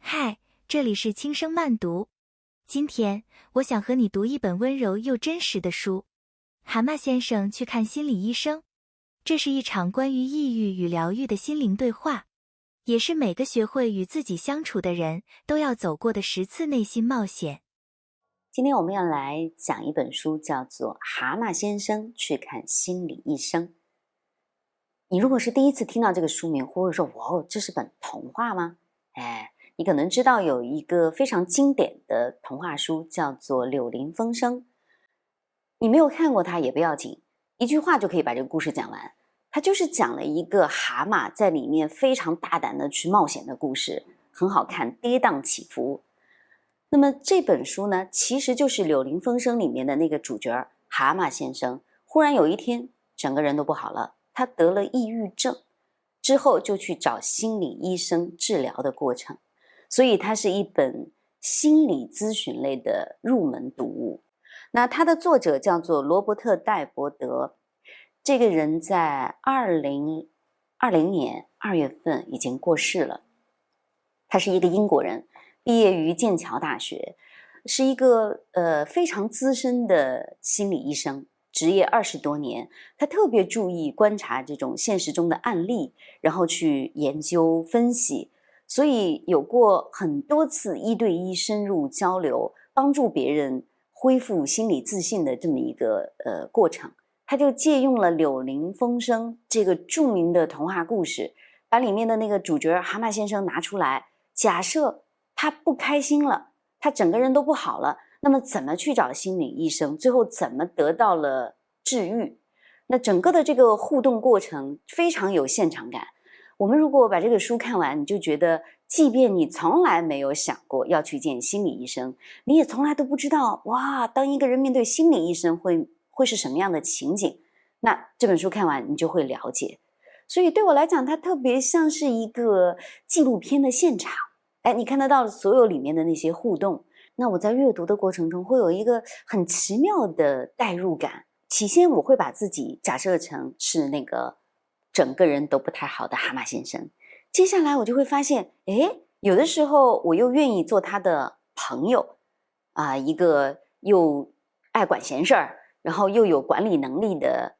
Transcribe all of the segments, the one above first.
嗨，这里是轻声慢读。今天我想和你读一本温柔又真实的书。蛤蟆先生去看心理医生。这是一场关于抑郁与疗愈的心灵对话，也是每个学会与自己相处的人都要走过的10次内心冒险。今天我们要来讲一本书，叫做《蛤蟆先生去看心理医生》。你如果是第一次听到这个书名，或者说哇哦，这是本童话吗？你可能知道有一个非常经典的童话书叫做《柳林风声》。你没有看过它也不要紧，一句话就可以把这个故事讲完。它就是讲了一个蛤蟆在里面非常大胆的去冒险的故事，很好看，跌宕起伏。那么这本书呢，其实就是《柳林风声》里面的那个主角蛤蟆先生，忽然有一天整个人都不好了，他得了抑郁症，之后就去找心理医生治疗的过程。所以它是一本心理咨询类的入门读物。那它的作者叫做罗伯特·戴伯德，这个人在2020年2月份已经过世了。他是一个英国人，毕业于剑桥大学，是一个非常资深的心理医生，职业20多年。他特别注意观察这种现实中的案例，然后去研究分析，所以有过很多次1对1深入交流，帮助别人恢复心理自信的这么一个过程。他就借用了《柳林风声》这个著名的童话故事，把里面的那个主角蛤蟆先生拿出来，假设他不开心了，他整个人都不好了，那么怎么去找心理医生，最后怎么得到了治愈。那整个的这个互动过程非常有现场感。我们如果把这个书看完，你就觉得即便你从来没有想过要去见心理医生，你也从来都不知道，哇，当一个人面对心理医生会是什么样的情景，那这本书看完你就会了解。所以对我来讲，它特别像是一个纪录片的现场。你看得到所有里面的那些互动，那我在阅读的过程中会有一个很奇妙的代入感。起先我会把自己假设成是那个整个人都不太好的蛤蟆先生，接下来我就会发现，有的时候我又愿意做他的朋友一个又爱管闲事儿，然后又有管理能力的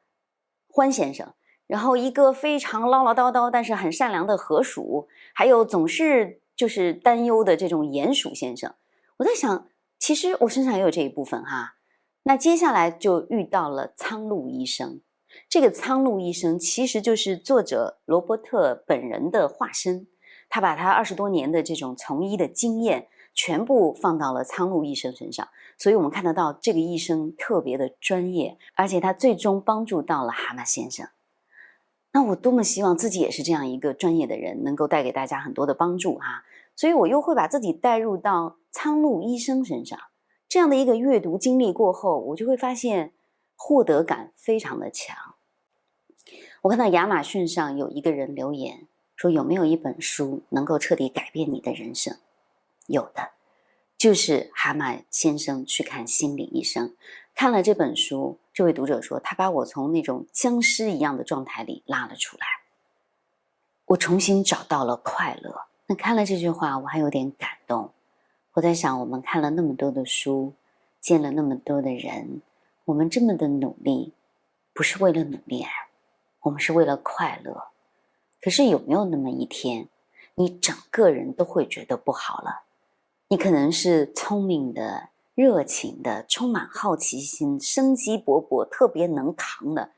欢先生，然后一个非常唠唠叨叨但是很善良的河鼠，还有总是就是担忧的这种鼹鼠先生。我在想，其实我身上也有这一部分哈。那接下来就遇到了苍鹭医生。这个苍鹭医生其实就是作者罗伯特本人的化身，他把他20多年的这种从医的经验全部放到了苍鹭医生身上，所以我们看得到这个医生特别的专业，而且他最终帮助到了蛤蟆先生。那我多么希望自己也是这样一个专业的人，能够带给大家很多的帮助哈。所以我又会把自己带入到苍鹭医生身上。这样的一个阅读经历过后，我就会发现获得感非常的强。我看到亚马逊上有一个人留言说，有没有一本书能够彻底改变你的人生？有的，就是蛤蟆先生去看心理医生。看了这本书，这位读者说，他把我从那种僵尸一样的状态里拉了出来，我重新找到了快乐。那看了这句话，我还有点感动。我在想，我们看了那么多的书，见了那么多的人，我们这么的努力，不是为了努力我们是为了快乐。可是有没有那么一天，你整个人都会觉得不好了？你可能是聪明的、热情的、充满好奇心、生机勃勃、特别能扛的，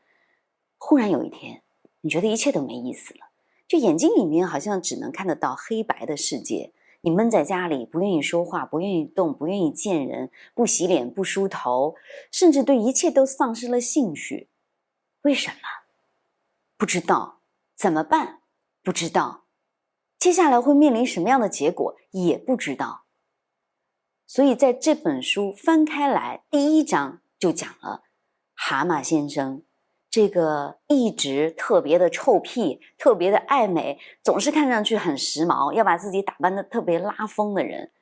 忽然有一天，你觉得一切都没意思了，就眼睛里面好像只能看得到黑白的世界。你闷在家里，不愿意说话，不愿意动，不愿意见人，不洗脸，不梳头，甚至对一切都丧失了兴趣。为什么？不知道。怎么办？不知道。接下来会面临什么样的结果？也不知道。所以在这本书翻开来，第1章就讲了蛤蟆先生这个一直特别的臭屁，特别的爱美，总是看上去很时髦，要把自己打扮得特别拉风的人。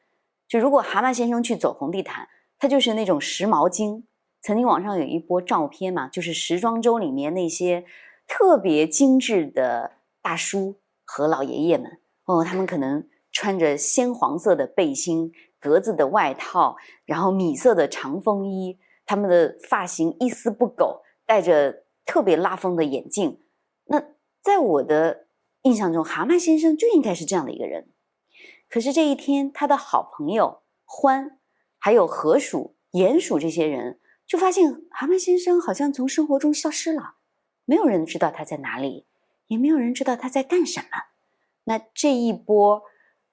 就如果蛤蟆先生去走红地毯，他就是那种时髦精。曾经网上有一波照片嘛，就是时装周里面那些特别精致的大叔和老爷爷们他们可能穿着鲜黄色的背心、格子的外套，然后米色的长风衣，他们的发型一丝不苟，戴着特别拉风的眼镜。那在我的印象中，蛤蟆先生就应该是这样的一个人。可是这一天，他的好朋友獾，还有河鼠、鼹鼠这些人，就发现蛤蟆先生好像从生活中消失了，没有人知道他在哪里，也没有人知道他在干什么。那这一波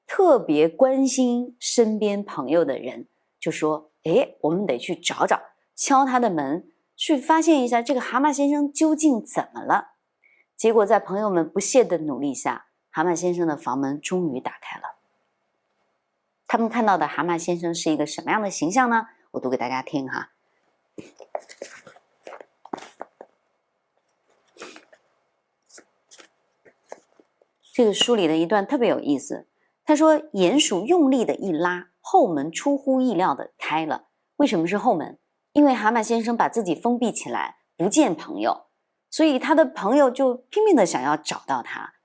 特别关心身边朋友的人就说：诶，我们得去找找，敲他的门，去发现一下这个蛤蟆先生究竟怎么了。结果在朋友们不懈的努力下，蛤蟆先生的房门终于打开了。他们看到的蛤蟆先生是一个什么样的形象呢？我读给大家听哈。这个书里的一段特别有意思，他说鼹鼠用力的一拉，后门出乎意料的开了。为什么是后门？因为蛤蟆先生把自己封闭起来，不见朋友，所以他的朋友就拼命的想要找到他。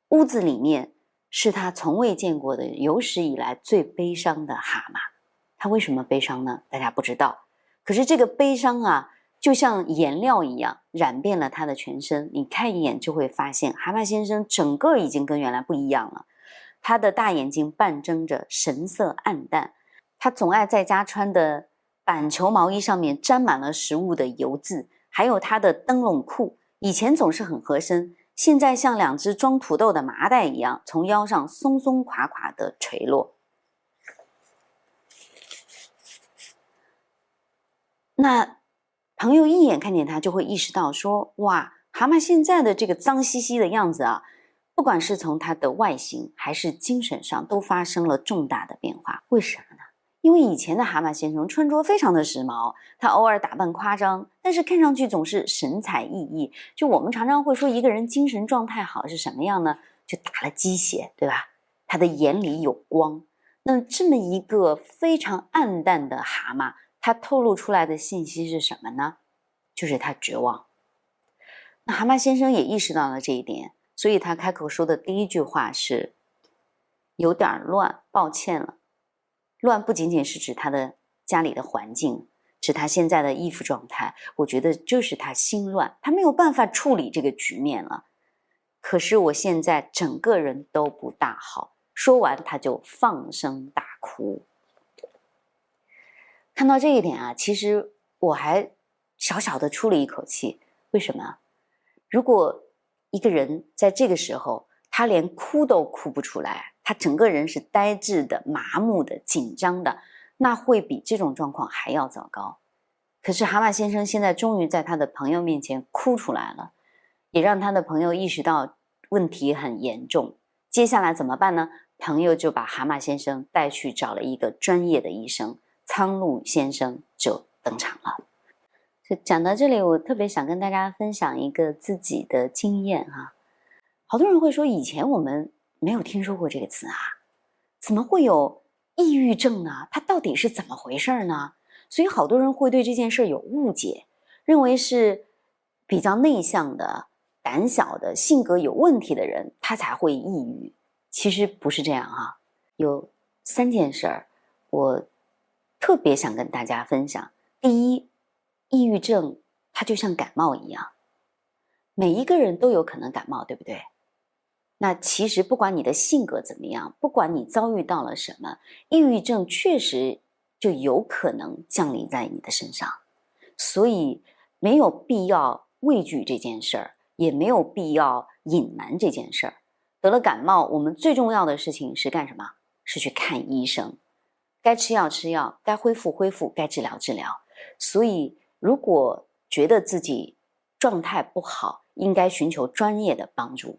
屋子里面是他从未见过的有史以来最悲伤的蛤蟆。他为什么悲伤呢？大家不知道。可是这个悲伤啊，就像颜料一样染遍了他的全身，你看一眼就会发现蛤蟆先生整个已经跟原来不一样了。他的大眼睛半睁着，神色暗淡，他总爱在家穿的板球毛衣上面沾满了食物的油渍，还有他的灯笼裤，以前总是很合身，现在像两只装土豆的麻袋一样，从腰上松松垮垮的垂落。那朋友一眼看见他就会意识到说，哇，蛤蟆现在的这个脏兮兮的样子啊，不管是从他的外形还是精神上都发生了重大的变化。为什么呢？因为以前的蛤蟆先生穿着非常的时髦，他偶尔打扮夸张，但是看上去总是神采奕奕。就我们常常会说一个人精神状态好是什么样呢？就打了鸡血，对吧？他的眼里有光。那这么一个非常暗淡的蛤蟆，他透露出来的信息是什么呢？就是他绝望。那蛤蟆先生也意识到了这一点，所以他开口说的第一句话是：有点乱，抱歉了。乱不仅仅是指他的家里的环境，指他现在的衣服状态，我觉得就是他心乱，他没有办法处理这个局面了。可是我现在整个人都不大好。说完他就放声大哭。看到这一点啊，其实我还小小的出了一口气。为什么？如果一个人在这个时候他连哭都哭不出来，他整个人是呆滞的、麻木的、紧张的，那会比这种状况还要糟糕。可是蛤蟆先生现在终于在他的朋友面前哭出来了，也让他的朋友意识到问题很严重。接下来怎么办呢？朋友就把蛤蟆先生带去找了一个专业的医生，苍鹭先生就登场了。就讲到这里，我特别想跟大家分享一个自己的经验哈。好多人会说，以前我们没有听说过这个词啊，怎么会有抑郁症呢？它到底是怎么回事呢？所以好多人会对这件事有误解，认为是比较内向的、胆小的、性格有问题的人，他才会抑郁。其实不是这样哈。有3件事儿，我特别想跟大家分享。第一，抑郁症它就像感冒一样，每一个人都有可能感冒，对不对？那其实不管你的性格怎么样，不管你遭遇到了什么，抑郁症确实就有可能降临在你的身上。所以没有必要畏惧这件事儿，也没有必要隐瞒这件事儿。得了感冒，我们最重要的事情是干什么？是去看医生。该吃药吃药，该恢复恢复，该治疗治疗。所以如果觉得自己状态不好，应该寻求专业的帮助。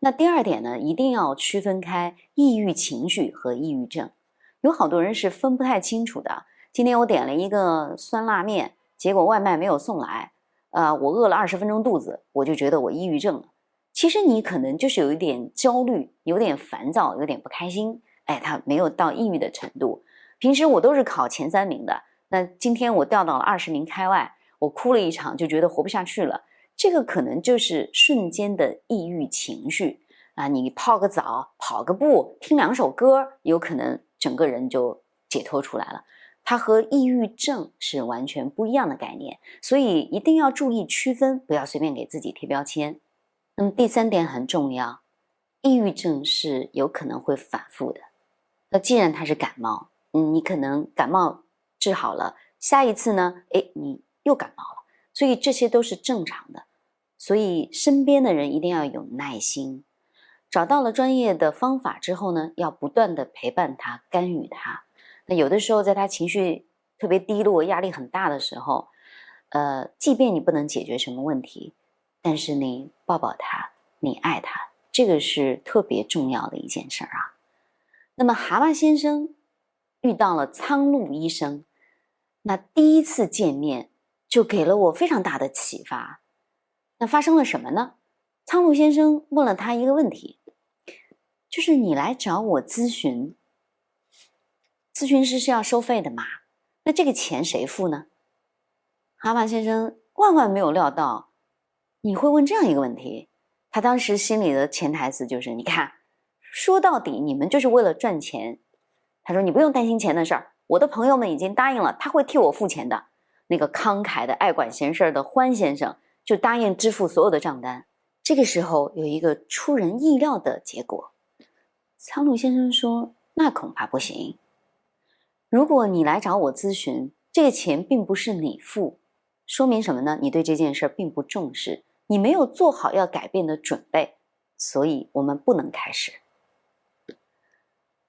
那第二点呢，一定要区分开抑郁情绪和抑郁症。有好多人是分不太清楚的。今天我点了一个酸辣面，结果外卖没有送来，我饿了20分钟肚子，我就觉得我抑郁症了。其实你可能就是有一点焦虑，有点烦躁，有点不开心，他没有到抑郁的程度。平时我都是考前3名的，那今天我掉到了20名开外，我哭了一场，就觉得活不下去了。这个可能就是瞬间的抑郁情绪，啊，你泡个澡，跑个步，听2首歌，有可能整个人就解脱出来了。它和抑郁症是完全不一样的概念，所以一定要注意区分，不要随便给自己贴标签。那么第3点很重要，抑郁症是有可能会反复的。那既然它是感冒，你可能感冒治好了，下一次呢，你又感冒了，所以这些都是正常的。所以身边的人一定要有耐心，找到了专业的方法之后呢，要不断的陪伴他，干预他。那有的时候在他情绪特别低落、压力很大的时候，即便你不能解决什么问题，但是你抱抱他，你爱他，这个是特别重要的一件事啊。那么蛤蟆先生遇到了苍鹭医生，那第一次见面就给了我非常大的启发。那发生了什么呢？苍鹭先生问了他一个问题，就是你来找我咨询，咨询师是要收费的嘛？那这个钱谁付呢？蛤蟆先生万万没有料到你会问这样一个问题，他当时心里的潜台词就是，你看，说到底你们就是为了赚钱。他说你不用担心钱的事儿，我的朋友们已经答应了，他会替我付钱的。那个慷慨的爱管闲事儿的欢先生就答应支付所有的账单。这个时候有一个出人意料的结果，苍鹭先生说，那恐怕不行。如果你来找我咨询，这个钱并不是你付，说明什么呢？你对这件事并不重视，你没有做好要改变的准备，所以我们不能开始。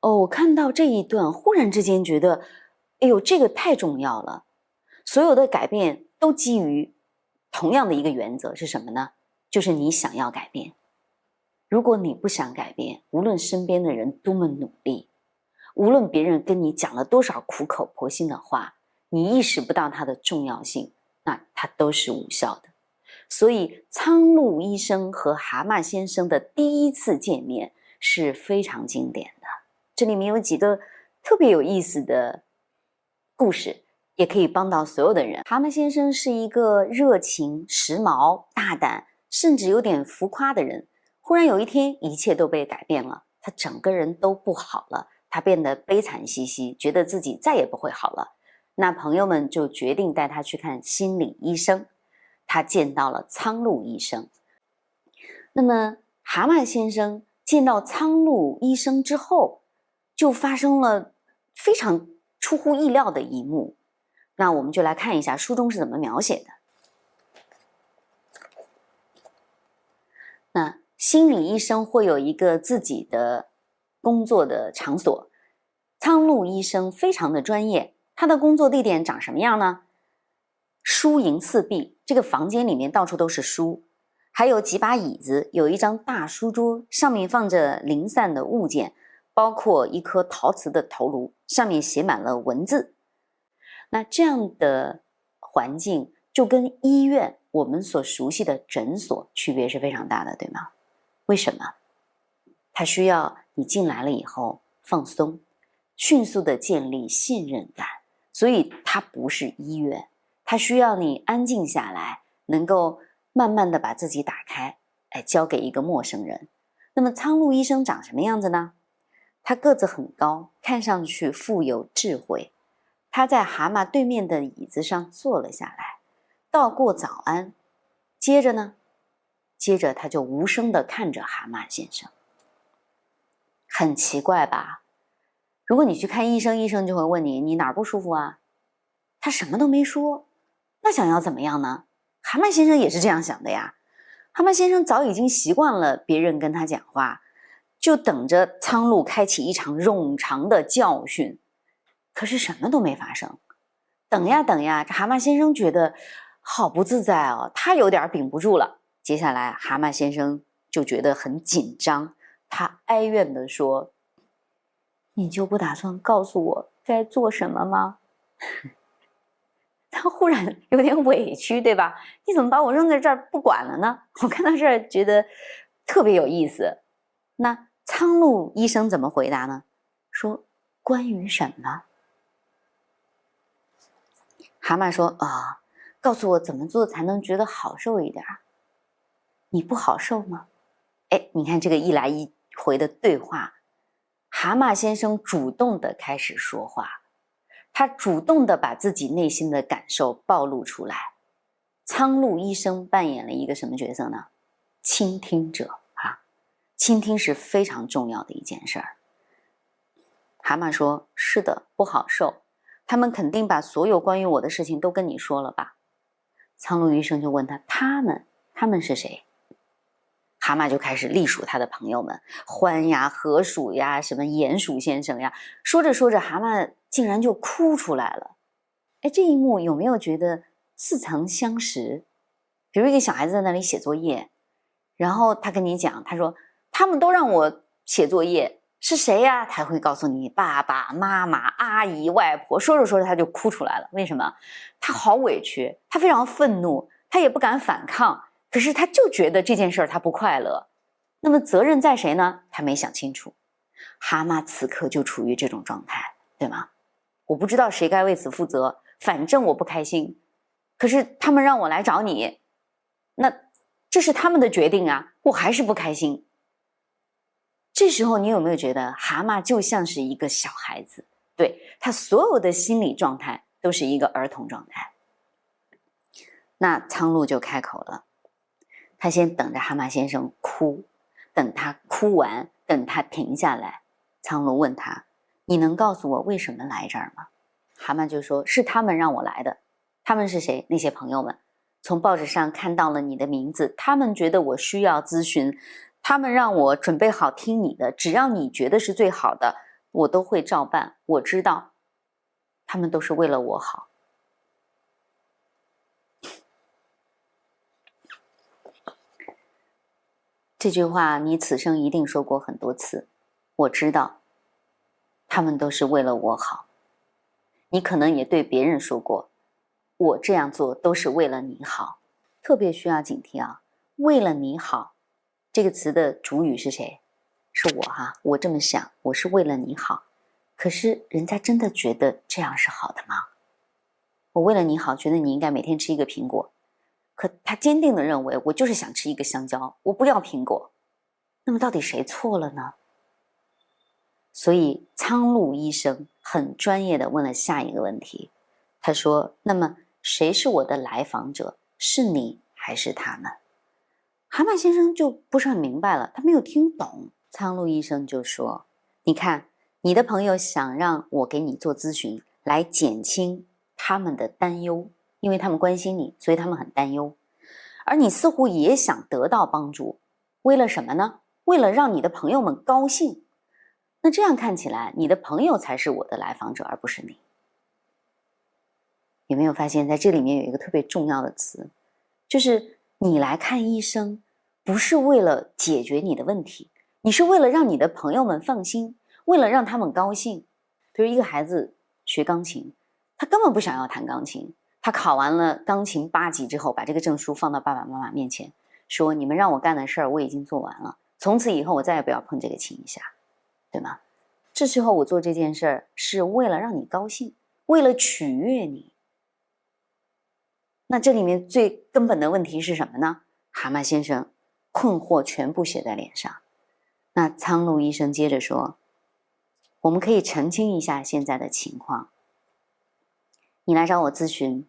我看到这一段，忽然之间觉得，哎呦，这个太重要了。所有的改变都基于同样的一个原则是什么呢？就是你想要改变。如果你不想改变，无论身边的人多么努力，无论别人跟你讲了多少苦口婆心的话，你意识不到它的重要性，那它都是无效的。所以苍鹭医生和蛤蟆先生的第一次见面是非常经典的。这里面有几个特别有意思的故事，也可以帮到所有的人。蛤蟆先生是一个热情、时髦、大胆，甚至有点浮夸的人。忽然有一天，一切都被改变了，他整个人都不好了，他变得悲惨兮兮，觉得自己再也不会好了。那朋友们就决定带他去看心理医生。他见到了苍鹭医生。那么蛤蟆先生见到苍鹭医生之后，就发生了非常出乎意料的一幕。那我们就来看一下书中是怎么描写的。那心理医生会有一个自己的工作的场所，苍鹭医生非常的专业，他的工作地点长什么样呢？书营四壁，这个房间里面到处都是书，还有几把椅子，有一张大书桌，上面放着零散的物件，包括一颗陶瓷的头颅，上面写满了文字。那这样的环境就跟医院我们所熟悉的诊所区别是非常大的，对吗？为什么？它需要你进来了以后放松，迅速的建立信任感，所以它不是医院，它需要你安静下来，能够慢慢的把自己打开，交给一个陌生人。那么苍鹭医生长什么样子呢？他个子很高，看上去富有智慧。他在蛤蟆对面的椅子上坐了下来，道过早安。接着他就无声地看着蛤蟆先生。很奇怪吧？如果你去看医生，医生就会问你，你哪儿不舒服啊？他什么都没说，那想要怎么样呢？蛤蟆先生也是这样想的呀。蛤蟆先生早已经习惯了别人跟他讲话，就等着苍鹭开启一场冗长的教训。可是什么都没发生。等呀等呀，这蛤蟆先生觉得好不自在哦，他有点顶不住了。接下来蛤蟆先生就觉得很紧张，他哀怨地说，你就不打算告诉我该做什么吗？他忽然有点委屈，对吧？你怎么把我扔在这儿不管了呢？我看到这儿觉得特别有意思。那苍鹭医生怎么回答呢？说关于什么？蛤蟆说告诉我怎么做才能觉得好受一点。你不好受吗？哎，你看这个一来一回的对话，蛤蟆先生主动的开始说话，他主动的把自己内心的感受暴露出来。苍鹭医生扮演了一个什么角色呢？倾听者啊，倾听是非常重要的一件事儿。蛤蟆说：“是的，不好受。他们肯定把所有关于我的事情都跟你说了吧？”苍鹭医生就问他：“他们是谁？”蛤蟆就开始隶属他的朋友们，獾呀、河鼠呀、什么鼹鼠先生呀，说着说着，蛤蟆竟然就哭出来了。哎，这一幕有没有觉得似曾相识？比如一个小孩子在那里写作业，然后他跟你讲，他说他们都让我写作业，是谁呀？他会告诉你爸爸妈妈、阿姨、外婆。说着说着他就哭出来了。为什么？他好委屈，他非常愤怒，他也不敢反抗，可是他就觉得这件事儿他不快乐。那么责任在谁呢？他没想清楚。蛤蟆此刻就处于这种状态，对吗？我不知道谁该为此负责，反正我不开心。可是他们让我来找你，那这是他们的决定啊，我还是不开心。这时候你有没有觉得蛤蟆就像是一个小孩子？对，他所有的心理状态都是一个儿童状态。那苍鹭就开口了，他先等着蛤蟆先生哭，等他哭完，等他停下来，苍鹭问他：“你能告诉我为什么来这儿吗？”蛤蟆就说：“是他们让我来的。”他们是谁？那些朋友们从报纸上看到了你的名字，他们觉得我需要咨询，他们让我准备好听你的，只要你觉得是最好的，我都会照办。我知道，他们都是为了我好。这句话你此生一定说过很多次。我知道，他们都是为了我好。你可能也对别人说过，我这样做都是为了你好。特别需要警惕啊！为了你好，这个词的主语是谁？是我哈，我这么想，我是为了你好。可是人家真的觉得这样是好的吗？我为了你好，觉得你应该每天吃一个苹果，可他坚定的认为我就是想吃一个香蕉，我不要苹果。那么到底谁错了呢？所以苍鹭医生很专业的问了下一个问题，他说：“那么谁是我的来访者？是你还是他们？”蛤蟆先生就不是很明白了，他没有听懂。苍鹭医生就说：“你看，你的朋友想让我给你做咨询，来减轻他们的担忧，因为他们关心你，所以他们很担忧。而你似乎也想得到帮助，为了什么呢？为了让你的朋友们高兴。那这样看起来，你的朋友才是我的来访者，而不是你。”有没有发现，在这里面有一个特别重要的词，就是你来看医生，不是为了解决你的问题，你是为了让你的朋友们放心，为了让他们高兴。比如一个孩子学钢琴，他根本不想要弹钢琴，他考完了钢琴8级之后，把这个证书放到爸爸妈妈面前，说：“你们让我干的事儿我已经做完了，从此以后我再也不要碰这个琴一下，对吗？这时候我做这件事儿是为了让你高兴，为了取悦你。”那这里面最根本的问题是什么呢？蛤蟆先生困惑全部写在脸上。那苍鹭医生接着说：“我们可以澄清一下现在的情况。你来找我咨询，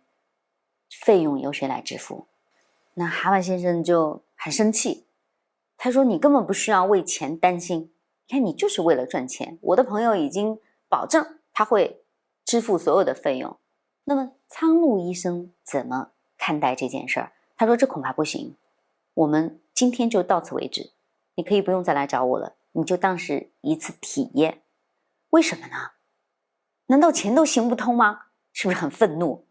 费用由谁来支付？”那蛤蟆先生就很生气，他说：“你根本不需要为钱担心，你看你就是为了赚钱。我的朋友已经保证他会支付所有的费用。”那么苍鹭医生怎么看待这件事儿？他说：“这恐怕不行，我们今天就到此为止，你可以不用再来找我了，你就当是一次体验。”为什么呢？难道钱都行不通吗？是不是很愤怒？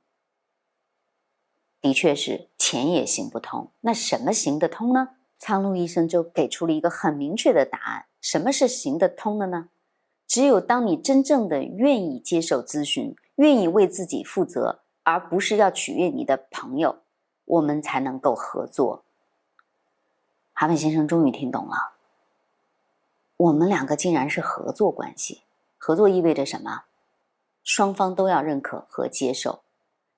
的确是，钱也行不通。那什么行得通呢？苍鹭医生就给出了一个很明确的答案。什么是行得通的呢？只有当你真正的愿意接受咨询，愿意为自己负责，而不是要取悦你的朋友，我们才能够合作。蛤蟆先生终于听懂了，我们两个竟然是合作关系。合作意味着什么？双方都要认可和接受。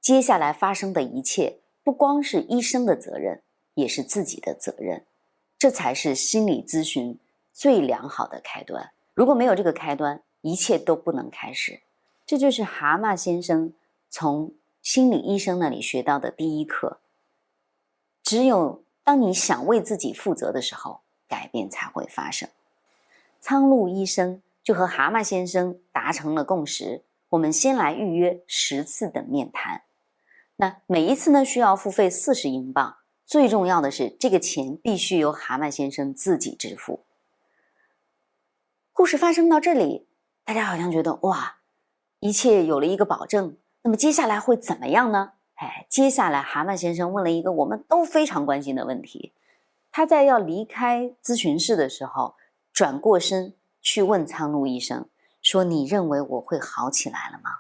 接下来发生的一切，不光是医生的责任，也是自己的责任。这才是心理咨询最良好的开端。如果没有这个开端，一切都不能开始。这就是蛤蟆先生从心理医生那里学到的第一课。只有当你想为自己负责的时候，改变才会发生。苍鹭医生就和蛤蟆先生达成了共识，我们先来预约10次的面谈。那每一次呢，需要付费40英镑。最重要的是，这个钱必须由蛤蟆先生自己支付。故事发生到这里，大家好像觉得哇，一切有了一个保证。那么接下来会怎么样呢？接下来蛤蟆先生问了一个我们都非常关心的问题。他在要离开咨询室的时候，转过身去问苍鹭医生说：“你认为我会好起来了吗？”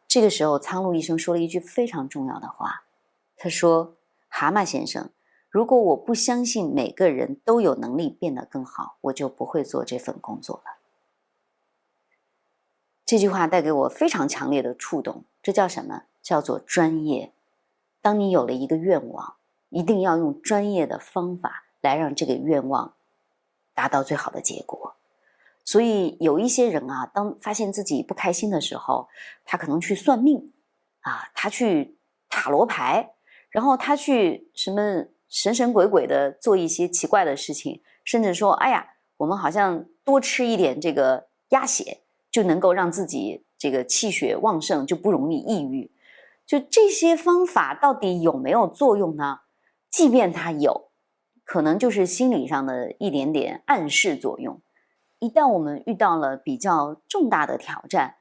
这个时候，苍鹭医生说了一句非常重要的话，他说：“蛤蟆先生，如果我不相信每个人都有能力变得更好，我就不会做这份工作了。”这句话带给我非常强烈的触动，这叫什么？叫做专业。当你有了一个愿望，一定要用专业的方法来让这个愿望达到最好的结果。所以有一些人啊，当发现自己不开心的时候，他可能去算命他去塔罗牌，然后他去什么神神鬼鬼的做一些奇怪的事情，甚至说，哎呀，我们好像多吃一点这个鸭血就能够让自己这个气血旺盛，就不容易抑郁。就这些方法到底有没有作用呢？即便它有，可能就是心理上的一点点暗示作用。一旦我们遇到了比较重大的挑战，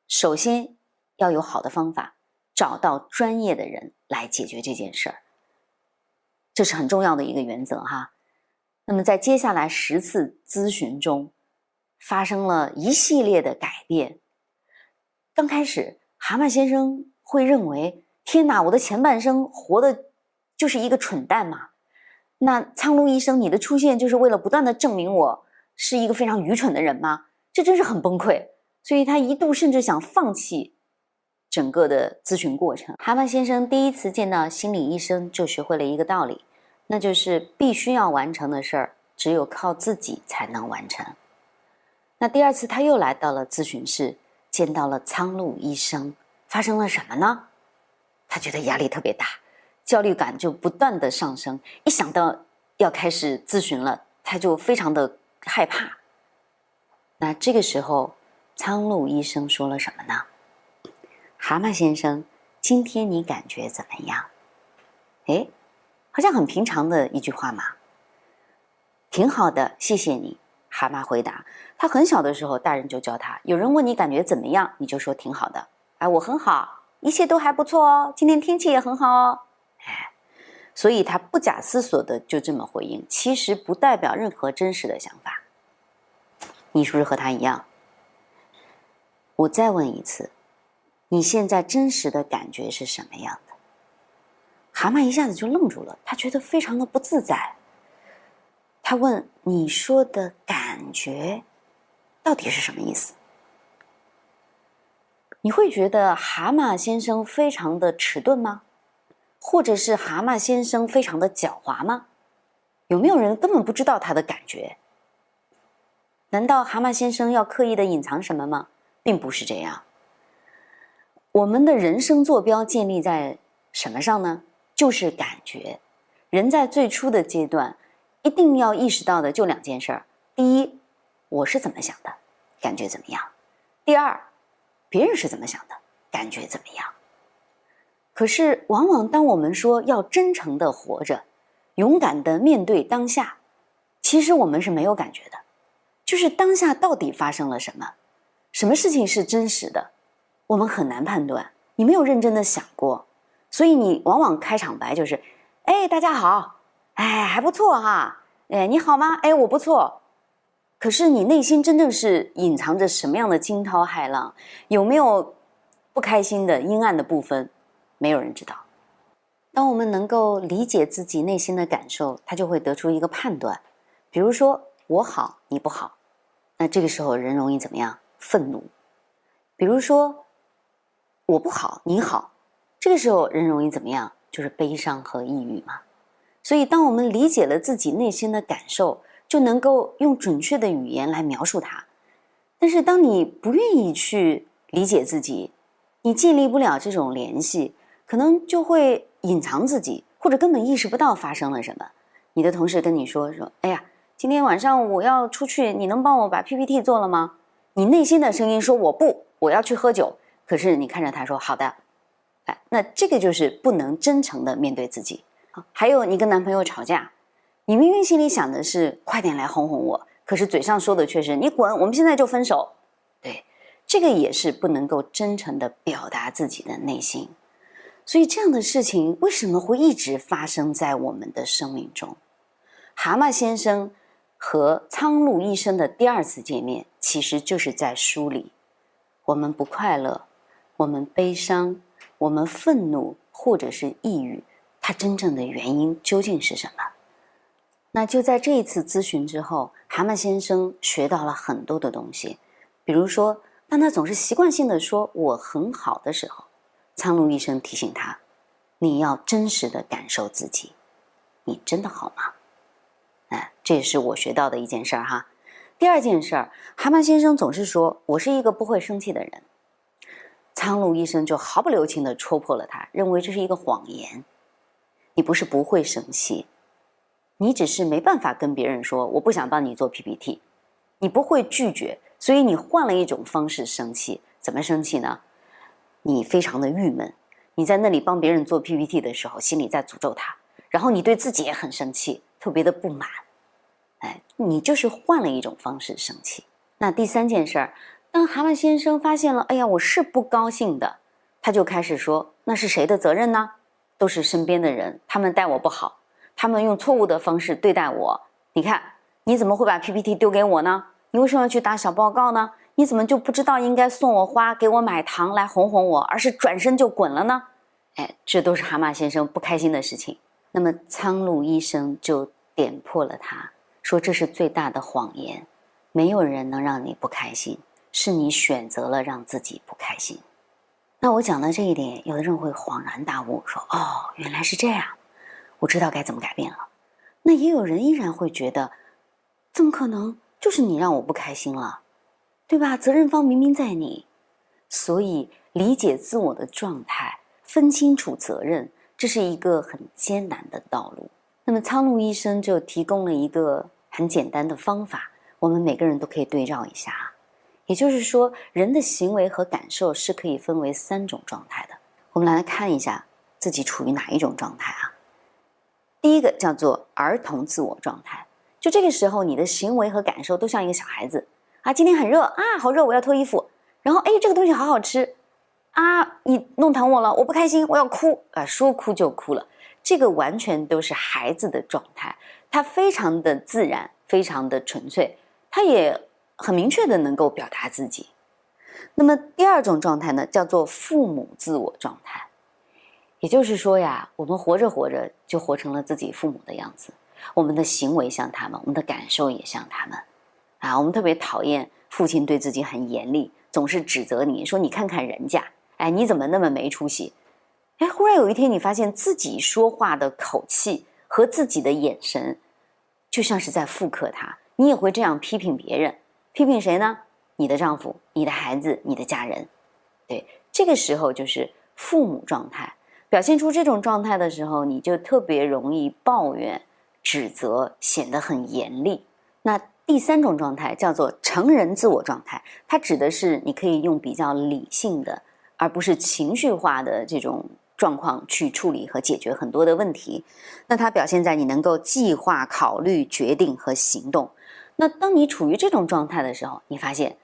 首先要有好的方法，找到专业的人来解决这件事儿，这是很重要的一个原则哈。那么在接下来10次咨询中，发生了一系列的改变。刚开始，蛤蟆先生会认为，天哪，我的前半生活的就是一个蠢蛋嘛。那苍鹭医生，你的出现就是为了不断的证明我是一个非常愚蠢的人吗？这真是很崩溃。所以他一度甚至想放弃整个的咨询过程。蛤蟆先生第一次见到心理医生就学会了一个道理，那就是必须要完成的事儿，只有靠自己才能完成。那第2次他又来到了咨询室，见到了苍鹭医生，发生了什么呢？他觉得压力特别大，焦虑感就不断的上升，一想到要开始咨询了，他就非常的害怕。那这个时候，苍鹭医生说了什么呢？蛤蟆先生，今天你感觉怎么样？好像很平常的一句话嘛。挺好的，谢谢你。蛤蟆回答。他很小的时候，大人就教他，有人问你感觉怎么样，你就说挺好的。我很好，一切都还不错哦，今天天气也很好哦。所以他不假思索的就这么回应，其实不代表任何真实的想法。你是不是和他一样？我再问一次，你现在真实的感觉是什么样的？蛤蟆一下子就愣住了，他觉得非常的不自在。他问，你说的感觉到底是什么意思？你会觉得蛤蟆先生非常的迟钝吗？或者是蛤蟆先生非常的狡猾吗？有没有人根本不知道他的感觉？难道蛤蟆先生要刻意的隐藏什么吗？并不是这样。我们的人生坐标建立在什么上呢？就是感觉。人在最初的阶段一定要意识到的就2件事儿。第一，我是怎么想的，感觉怎么样？第二，别人是怎么想的，感觉怎么样？可是往往当我们说要真诚的活着，勇敢的面对当下，其实我们是没有感觉的。就是当下到底发生了什么，什么事情是真实的，我们很难判断。你没有认真的想过，所以你往往开场白就是大家好，还不错哈，你好吗？我不错。可是你内心真正是隐藏着什么样的惊涛骇浪，有没有不开心的阴暗的部分，没有人知道。当我们能够理解自己内心的感受，他就会得出一个判断。比如说我好你不好，那这个时候人容易怎么样？愤怒。比如说我不好你好，这个时候人容易怎么样？就是悲伤和抑郁嘛。所以当我们理解了自己内心的感受，就能够用准确的语言来描述它。但是当你不愿意去理解自己，你建立不了这种联系，可能就会隐藏自己，或者根本意识不到发生了什么。你的同事跟你说，哎呀，今天晚上我要出去，你能帮我把 PPT 做了吗？你内心的声音说我要去喝酒，可是你看着他说好的。那这个就是不能真诚的面对自己。还有你跟男朋友吵架，你明明心里想的是快点来哄哄我，可是嘴上说的却是你滚，我们现在就分手。对，这个也是不能够真诚的表达自己的内心。所以这样的事情为什么会一直发生在我们的生命中？蛤蟆先生和苍鹭医生的第二次见面，其实就是在梳理我们不快乐，我们悲伤，我们愤怒或者是抑郁，它真正的原因究竟是什么？那就在这一次咨询之后，蛤蟆先生学到了很多的东西。比如说，当他总是习惯性的说我很好的时候，苍鹭医生提醒他，你要真实的感受自己，你真的好吗？这也是我学到的一件事儿哈。第二件事儿，蛤蟆先生总是说我是一个不会生气的人，苍鹭医生就毫不留情地戳破了他，认为这是一个谎言。你不是不会生气，你只是没办法跟别人说我不想帮你做 PPT， 你不会拒绝，所以你换了一种方式生气。怎么生气呢？你非常的郁闷，你在那里帮别人做 PPT 的时候，心里在诅咒他，然后你对自己也很生气，特别的不满。你就是换了一种方式生气。那第三件事儿，当蛤蟆先生发现了，哎呀，我是不高兴的，他就开始说，那是谁的责任呢？都是身边的人，他们待我不好，他们用错误的方式对待我。你看，你怎么会把 PPT 丢给我呢？你为什么要去打小报告呢？你怎么就不知道应该送我花，给我买糖来哄哄我，而是转身就滚了呢？这都是蛤蟆先生不开心的事情。那么苍鹭医生就点破了他，说这是最大的谎言，没有人能让你不开心，是你选择了让自己不开心。那我讲到这一点，有的人会恍然大悟，说哦，原来是这样，我知道该怎么改变了。那也有人依然会觉得，怎么可能，就是你让我不开心了，对吧？责任方明明在你。所以理解自我的状态，分清楚责任，这是一个很艰难的道路。那么苍鹭医生就提供了一个很简单的方法，我们每个人都可以对照一下。也就是说，人的行为和感受是可以分为3种状态的。我们来看一下自己处于哪一种状态啊？第一个叫做儿童自我状态，就这个时候你的行为和感受都像一个小孩子啊，今天很热啊，好热，我要脱衣服。然后这个东西好好吃啊，你弄疼我了，我不开心，我要哭啊，说哭就哭了。这个完全都是孩子的状态，它非常的自然，非常的纯粹，它也很明确的能够表达自己。那么第二种状态呢，叫做父母自我状态。也就是说呀，我们活着活着就活成了自己父母的样子，我们的行为像他们，我们的感受也像他们啊。我们特别讨厌父亲对自己很严厉，总是指责你说你看看人家，你怎么那么没出息。忽然有一天你发现自己说话的口气和自己的眼神就像是在复刻他，你也会这样批评别人。批评谁呢？你的丈夫，你的孩子，你的家人。对，这个时候就是父母状态。表现出这种状态的时候，你就特别容易抱怨、指责，显得很严厉。那第3种状态叫做成人自我状态，它指的是你可以用比较理性的，而不是情绪化的这种状况去处理和解决很多的问题。那它表现在你能够计划、考虑、决定和行动。那当你处于这种状态的时候，你发现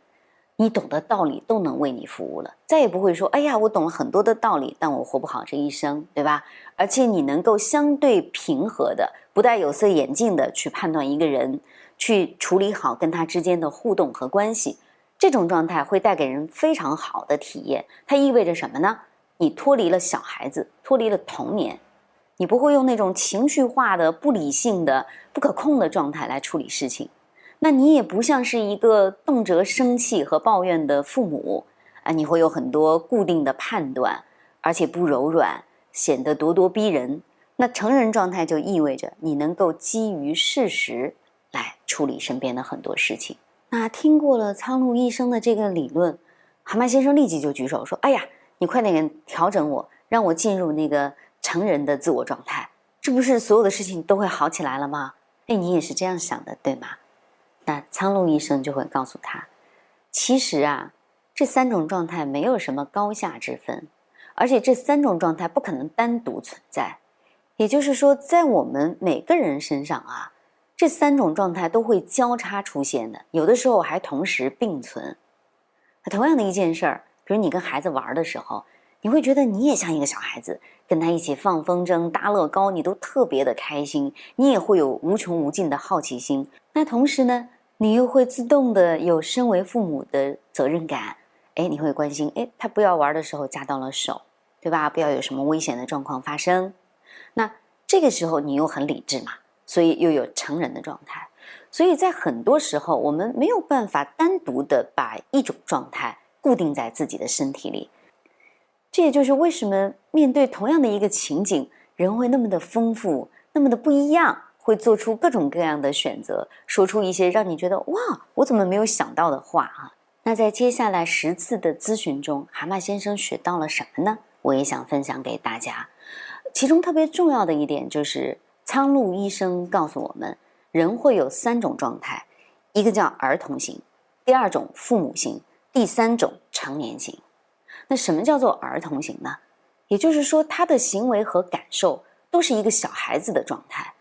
你懂的道理都能为你服务了，再也不会说哎呀，我懂了很多的道理，但我活不好这一生，对吧？而且你能够相对平和的，不戴有色眼镜的去判断一个人，去处理好跟他之间的互动和关系。这种状态会带给人非常好的体验。它意味着什么呢？你脱离了小孩子，脱离了童年，你不会用那种情绪化的、不理性的、不可控的状态来处理事情。那你也不像是一个动辄生气和抱怨的父母你会有很多固定的判断，而且不柔软，显得咄咄逼人。那成人状态就意味着你能够基于事实来处理身边的很多事情。那听过了苍鹭医生的这个理论，蛤蟆先生立即就举手说：“哎呀，你快点调整我，让我进入那个成人的自我状态，这不是所有的事情都会好起来了吗？”哎，你也是这样想的，对吗？那苍鹭医生就会告诉他，其实啊，这3种状态没有什么高下之分，而且这3种状态不可能单独存在。也就是说，在我们每个人身上啊，这3种状态都会交叉出现的，有的时候还同时并存。同样的一件事儿，比如你跟孩子玩的时候，你会觉得你也像一个小孩子，跟他一起放风筝、搭乐高，你都特别的开心，你也会有无穷无尽的好奇心。那同时呢，你又会自动的有身为父母的责任感，你会关心，他不要玩的时候夹到了手，对吧？不要有什么危险的状况发生。那这个时候你又很理智嘛，所以又有成人的状态。所以在很多时候，我们没有办法单独的把一种状态固定在自己的身体里。这也就是为什么面对同样的一个情景，人会那么的丰富，那么的不一样，会做出各种各样的选择，说出一些让你觉得哇，我怎么没有想到的话啊。那在接下来10次的咨询中，蛤蟆先生学到了什么呢？我也想分享给大家。其中特别重要的一点就是苍鹭医生告诉我们，人会有3种状态，一个叫儿童型，第2种父母型，第3种成年型。那什么叫做儿童型呢？也就是说，他的行为和感受都是一个小孩子的状态，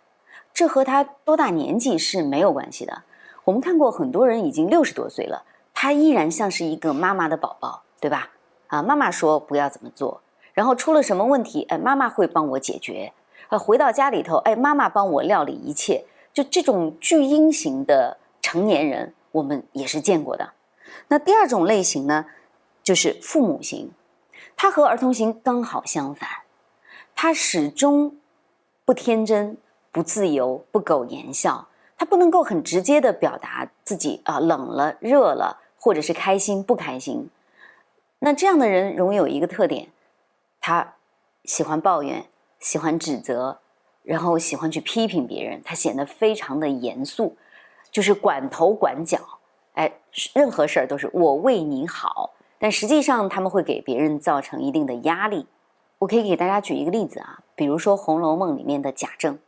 这和他多大年纪是没有关系的。我们看过很多人已经60多岁了，他依然像是一个妈妈的宝宝，对吧？妈妈说不要怎么做，然后出了什么问题，妈妈会帮我解决。回到家里头，妈妈帮我料理一切。就这种巨婴型的成年人，我们也是见过的。那第2种类型呢，就是父母型，他和儿童型刚好相反，他始终不天真、不自由、不苟言笑，他不能够很直接的表达自己冷了、热了，或者是开心、不开心。那这样的人容易有一个特点，他喜欢抱怨，喜欢指责，然后喜欢去批评别人，他显得非常的严肃，就是管头管脚，任何事儿都是我为你好，但实际上他们会给别人造成一定的压力。我可以给大家举一个例子啊，比如说《红楼梦》里面的贾政，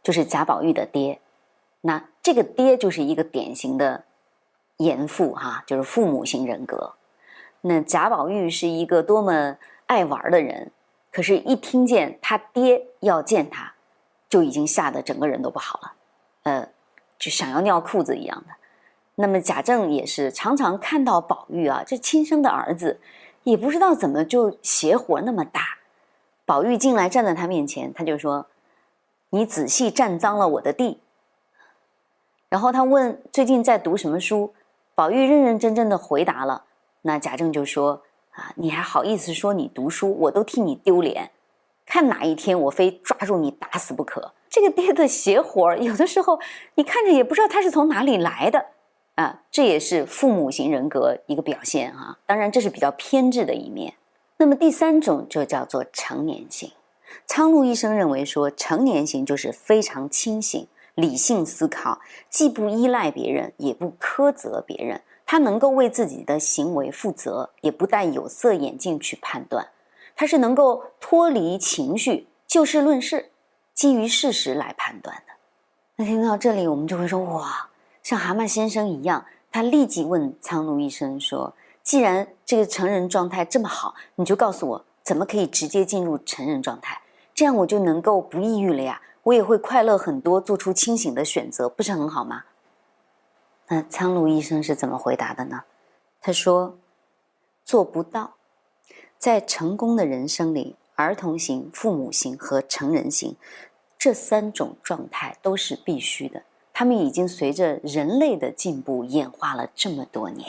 就是贾宝玉的爹。那这个爹就是一个典型的严父就是父母型人格。那贾宝玉是一个多么爱玩的人，可是一听见他爹要见他，就已经吓得整个人都不好了，就想要尿裤子一样的。那么贾政也是常常看到宝玉这亲生的儿子，也不知道怎么就邪火那么大。宝玉进来站在他面前，他就说：“你仔细占脏了我的地。”然后他问最近在读什么书，宝玉认认真真的回答了。那贾政就说：“你还好意思说你读书，我都替你丢脸，看哪一天我非抓住你打死不可。”这个爹的邪火有的时候你看着也不知道他是从哪里来的这也是父母型人格一个表现当然这是比较偏执的一面。那么第3种就叫做成年型。苍鹭医生认为说，成年型就是非常清醒、理性思考，既不依赖别人，也不苛责别人，他能够为自己的行为负责，也不戴有色眼镜去判断，他是能够脱离情绪，就事论事，基于事实来判断的。那听到这里，我们就会说，哇，像蛤蟆先生一样，他立即问苍鹭医生说：“既然这个成人状态这么好，你就告诉我，怎么可以直接进入成人状态？这样我就能够不抑郁了呀，我也会快乐很多，做出清醒的选择，不是很好吗？”那苍鹭医生是怎么回答的呢？他说：“做不到。在成功的人生里，儿童型、父母型和成人型这3种状态都是必须的，他们已经随着人类的进步演化了这么多年。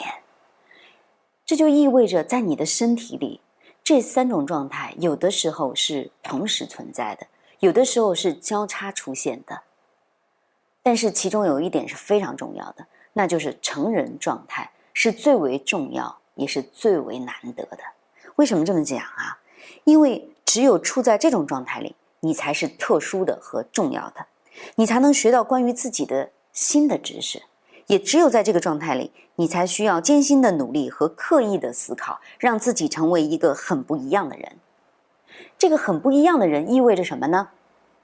这就意味着在你的身体里，这3种状态有的时候是同时存在的，有的时候是交叉出现的。但是其中有一点是非常重要的，那就是成人状态是最为重要，也是最为难得的。为什么这么讲因为只有处在这种状态里，你才是特殊的和重要的，你才能学到关于自己的新的知识。也只有在这个状态里，你才需要艰辛的努力和刻意的思考，让自己成为一个很不一样的人。这个很不一样的人意味着什么呢？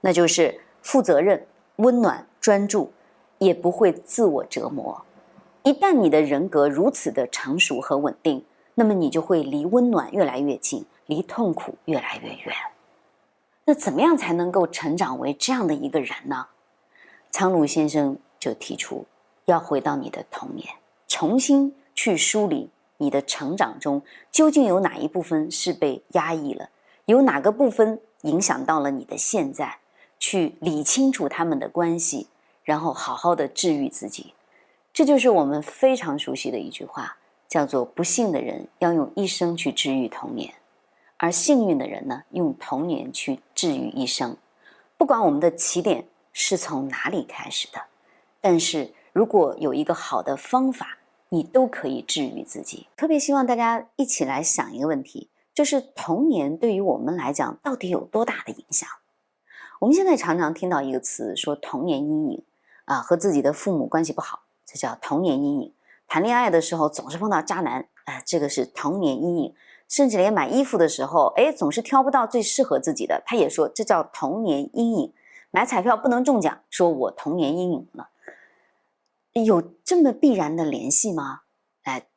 那就是负责任、温暖、专注，也不会自我折磨。一旦你的人格如此的成熟和稳定，那么你就会离温暖越来越近，离痛苦越来越远。那怎么样才能够成长为这样的一个人呢？苍鹭先生就提出，要回到你的童年，重新去梳理你的成长中究竟有哪一部分是被压抑了，有哪个部分影响到了你的现在，去理清楚他们的关系，然后好好的治愈自己。这就是我们非常熟悉的一句话，叫做不幸的人要用一生去治愈童年，而幸运的人呢，用童年去治愈一生。不管我们的起点是从哪里开始的，但是如果有一个好的方法，你都可以治愈自己。特别希望大家一起来想一个问题，就是童年对于我们来讲到底有多大的影响？我们现在常常听到一个词，说童年阴影和自己的父母关系不好，这叫童年阴影。谈恋爱的时候总是碰到渣男，这个是童年阴影。甚至连买衣服的时候，总是挑不到最适合自己的，他也说这叫童年阴影。买彩票不能中奖，说我童年阴影了。有这么必然的联系吗？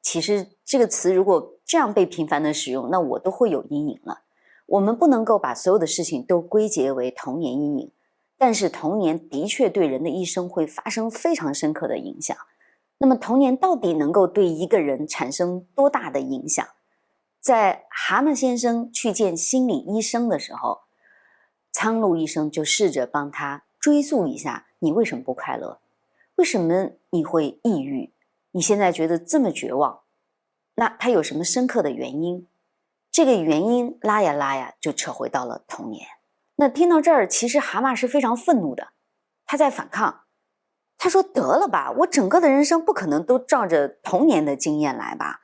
其实这个词如果这样被频繁的使用，那我都会有阴影了。我们不能够把所有的事情都归结为童年阴影，但是童年的确对人的一生会发生非常深刻的影响。那么童年到底能够对一个人产生多大的影响？在蛤蟆先生去见心理医生的时候，苍鹭医生就试着帮他追溯一下，你为什么不快乐？为什么你会抑郁？你现在觉得这么绝望？那他有什么深刻的原因？这个原因拉呀拉呀，就扯回到了童年。那听到这儿，其实蛤蟆是非常愤怒的，他在反抗。他说得了吧，我整个的人生不可能都照着童年的经验来吧。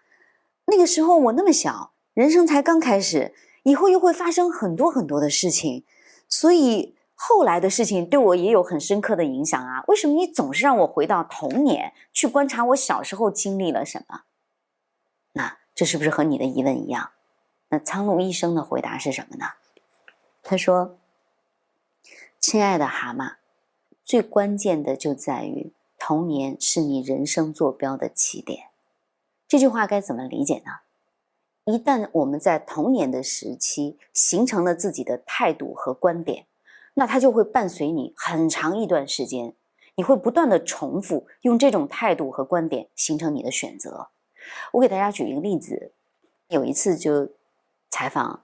那个时候我那么小，人生才刚开始，以后又会发生很多很多的事情，所以后来的事情对我也有很深刻的影响啊。为什么你总是让我回到童年，去观察我小时候经历了什么？那这是不是和你的疑问一样？那苍鹭医生的回答是什么呢？他说，亲爱的蛤蟆，最关键的就在于童年是你人生坐标的起点。这句话该怎么理解呢？一旦我们在童年的时期形成了自己的态度和观点，那它就会伴随你很长一段时间，你会不断的重复用这种态度和观点形成你的选择。我给大家举一个例子，有一次就采访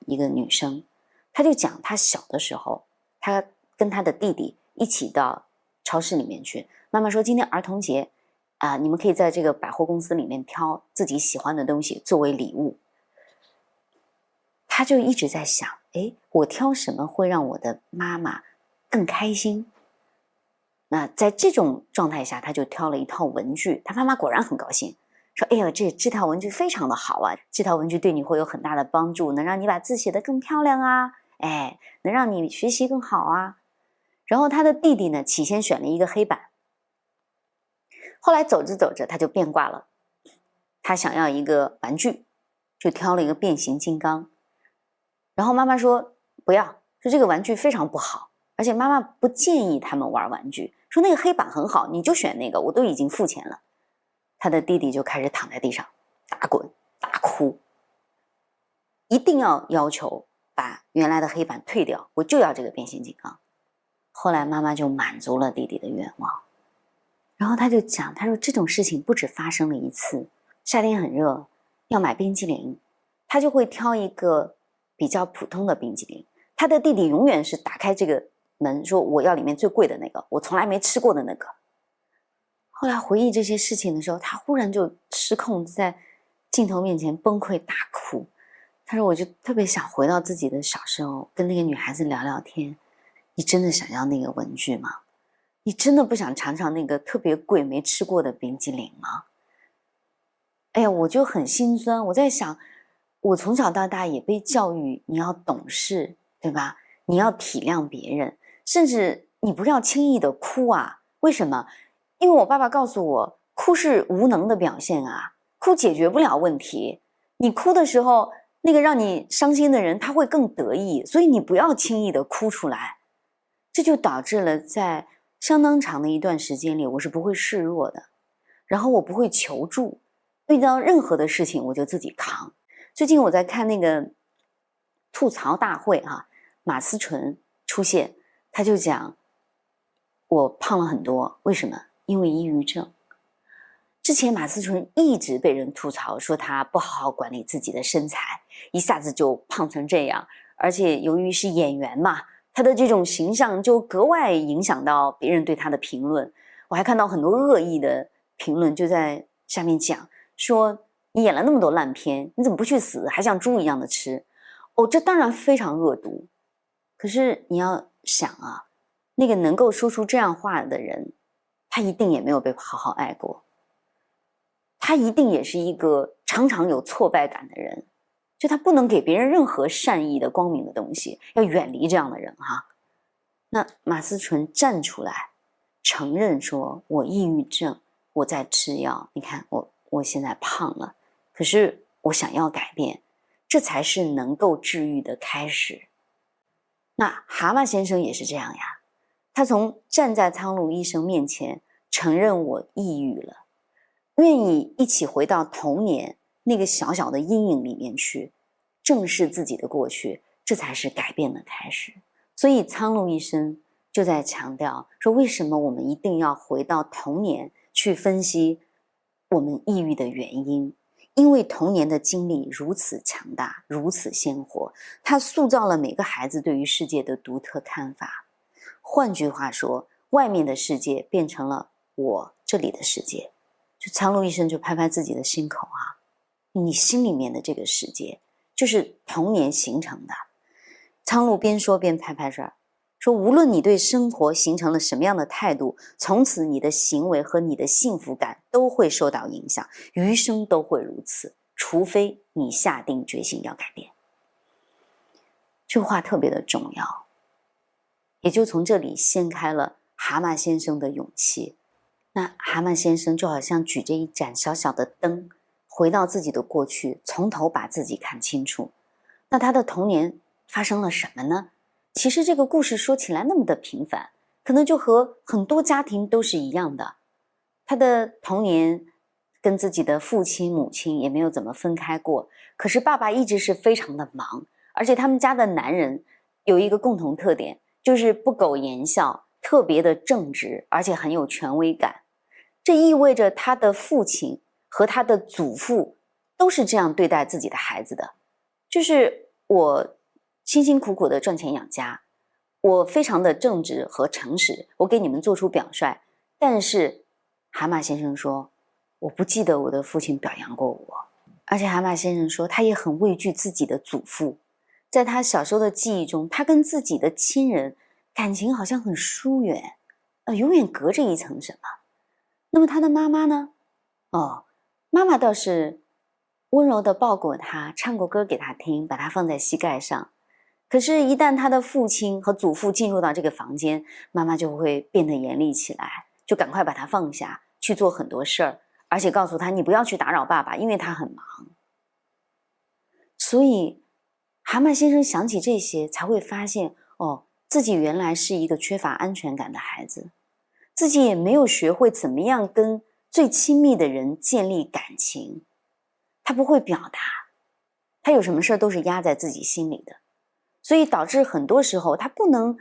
一个女生，她就讲她小的时候，她跟她的弟弟一起到超市里面去，妈妈说今天儿童节你们可以在这个百货公司里面挑自己喜欢的东西作为礼物。他就一直在想，我挑什么会让我的妈妈更开心？那在这种状态下，他就挑了一套文具，他妈妈果然很高兴，说哎呀，这套文具非常的好啊，这套文具对你会有很大的帮助，能让你把字写得更漂亮啊，能让你学习更好啊。然后他的弟弟呢，起先选了一个黑板，后来走着走着他就变卦了，他想要一个玩具，就挑了一个变形金刚。然后妈妈说不要，说这个玩具非常不好，而且妈妈不建议他们玩玩具，说那个黑板很好，你就选那个，我都已经付钱了。他的弟弟就开始躺在地上打滚大哭，一定要求把原来的黑板退掉，我就要这个变形金刚。后来妈妈就满足了弟弟的愿望，然后他就讲，他说这种事情不止发生了一次，夏天很热，要买冰淇淋，他就会挑一个比较普通的冰淇淋，他的弟弟永远是打开这个门说我要里面最贵的那个，我从来没吃过的那个。后来回忆这些事情的时候，他忽然就失控，在镜头面前崩溃大哭。他说我就特别想回到自己的小时候，跟那个女孩子聊聊天。你真的想要那个文具吗？你真的不想尝尝那个特别贵没吃过的冰激凌吗？哎呀，我就很心酸。我在想，我从小到大也被教育你要懂事，对吧？你要体谅别人，甚至你不要轻易的哭啊。为什么？因为我爸爸告诉我，哭是无能的表现啊，哭解决不了问题。你哭的时候，那个让你伤心的人他会更得意，所以你不要轻易的哭出来。这就导致了在相当长的一段时间里，我是不会示弱的，然后我不会求助，遇到任何的事情我就自己扛。最近我在看那个吐槽大会啊，马思纯出现，他就讲我胖了很多，为什么？因为抑郁症。之前马思纯一直被人吐槽说她不好好管理自己的身材，一下子就胖成这样，而且由于是演员嘛，她的这种形象就格外影响到别人对她的评论。我还看到很多恶意的评论就在下面讲说，你演了那么多烂片，你怎么不去死，还像猪一样的吃？哦，这当然非常恶毒。可是你要想啊，那个能够说出这样话的人，他一定也没有被好好爱过，他一定也是一个常常有挫败感的人，就他不能给别人任何善意的光明的东西，要远离这样的人哈。那马思纯站出来承认说，我抑郁症，我在吃药，你看我现在胖了，可是我想要改变，这才是能够治愈的开始。那蛤蟆先生也是这样呀，他从站在苍鹭医生面前承认我抑郁了，愿意一起回到童年那个小小的阴影里面去，正视自己的过去，这才是改变的开始。所以苍鹭医生就在强调说，为什么我们一定要回到童年去分析我们抑郁的原因？因为童年的经历如此强大，如此鲜活，它塑造了每个孩子对于世界的独特看法。换句话说，外面的世界变成了我这里的世界。就苍鹭医生就拍拍自己的心口啊，你心里面的这个世界就是童年形成的。苍鹭边说边拍拍这儿，说无论你对生活形成了什么样的态度，从此你的行为和你的幸福感都会受到影响，余生都会如此，除非你下定决心要改变。这话特别的重要，也就从这里掀开了蛤蟆先生的勇气。那蛤蟆先生就好像举着一盏小小的灯，回到自己的过去，从头把自己看清楚。那他的童年发生了什么呢？其实这个故事说起来那么的平凡，可能就和很多家庭都是一样的。他的童年跟自己的父亲母亲也没有怎么分开过，可是爸爸一直是非常的忙，而且他们家的男人有一个共同特点，就是不苟言笑，特别的正直，而且很有权威感。这意味着他的父亲和他的祖父都是这样对待自己的孩子的，就是我辛辛苦苦的赚钱养家，我非常的正直和诚实，我给你们做出表率。但是蛤蟆先生说，我不记得我的父亲表扬过我，而且蛤蟆先生说他也很畏惧自己的祖父。在他小时候的记忆中，他跟自己的亲人感情好像很疏远，永远隔着一层什么。那么他的妈妈呢？妈妈倒是温柔地抱过他，唱过歌给他听，把他放在膝盖上。可是，一旦他的父亲和祖父进入到这个房间，妈妈就会变得严厉起来，就赶快把他放下，去做很多事儿，而且告诉他你不要去打扰爸爸，因为他很忙。所以蛤蟆先生想起这些，才会发现自己原来是一个缺乏安全感的孩子，自己也没有学会怎么样跟最亲密的人建立感情，他不会表达，他有什么事都是压在自己心里的，所以导致很多时候他不能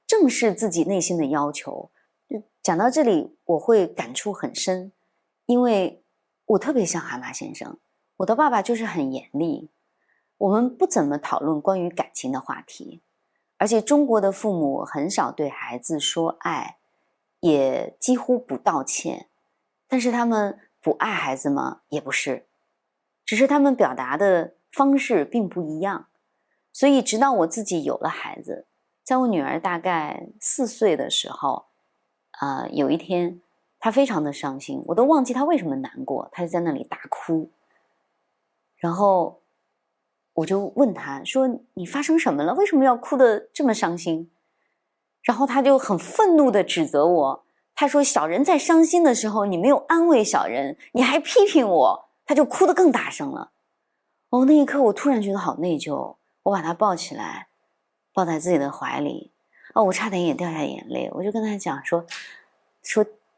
正视自己内心的要求。讲到这里我会感触很深，因为我特别像蛤蟆先生，我的爸爸就是很严厉，我们不怎么讨论关于感情的话题，而且中国的父母很少对孩子说爱，也几乎不道歉。但是他们不爱孩子吗？也不是，只是他们表达的方式并不一样。所以直到我自己有了孩子，在我女儿大概4岁的时候，有一天她非常的伤心，我都忘记她为什么难过，她就在那里大哭。然后我就问他说：你发生什么了？为什么要哭得这么伤心？然后他就很愤怒地指责我，他说小人在伤心的时候你没有安慰小人，你还批评我，他就哭得更大声了。哦，那一刻我突然觉得好内疚，我把他抱起来，抱在自己的怀里，哦，我差点也掉下眼泪。我就跟他讲说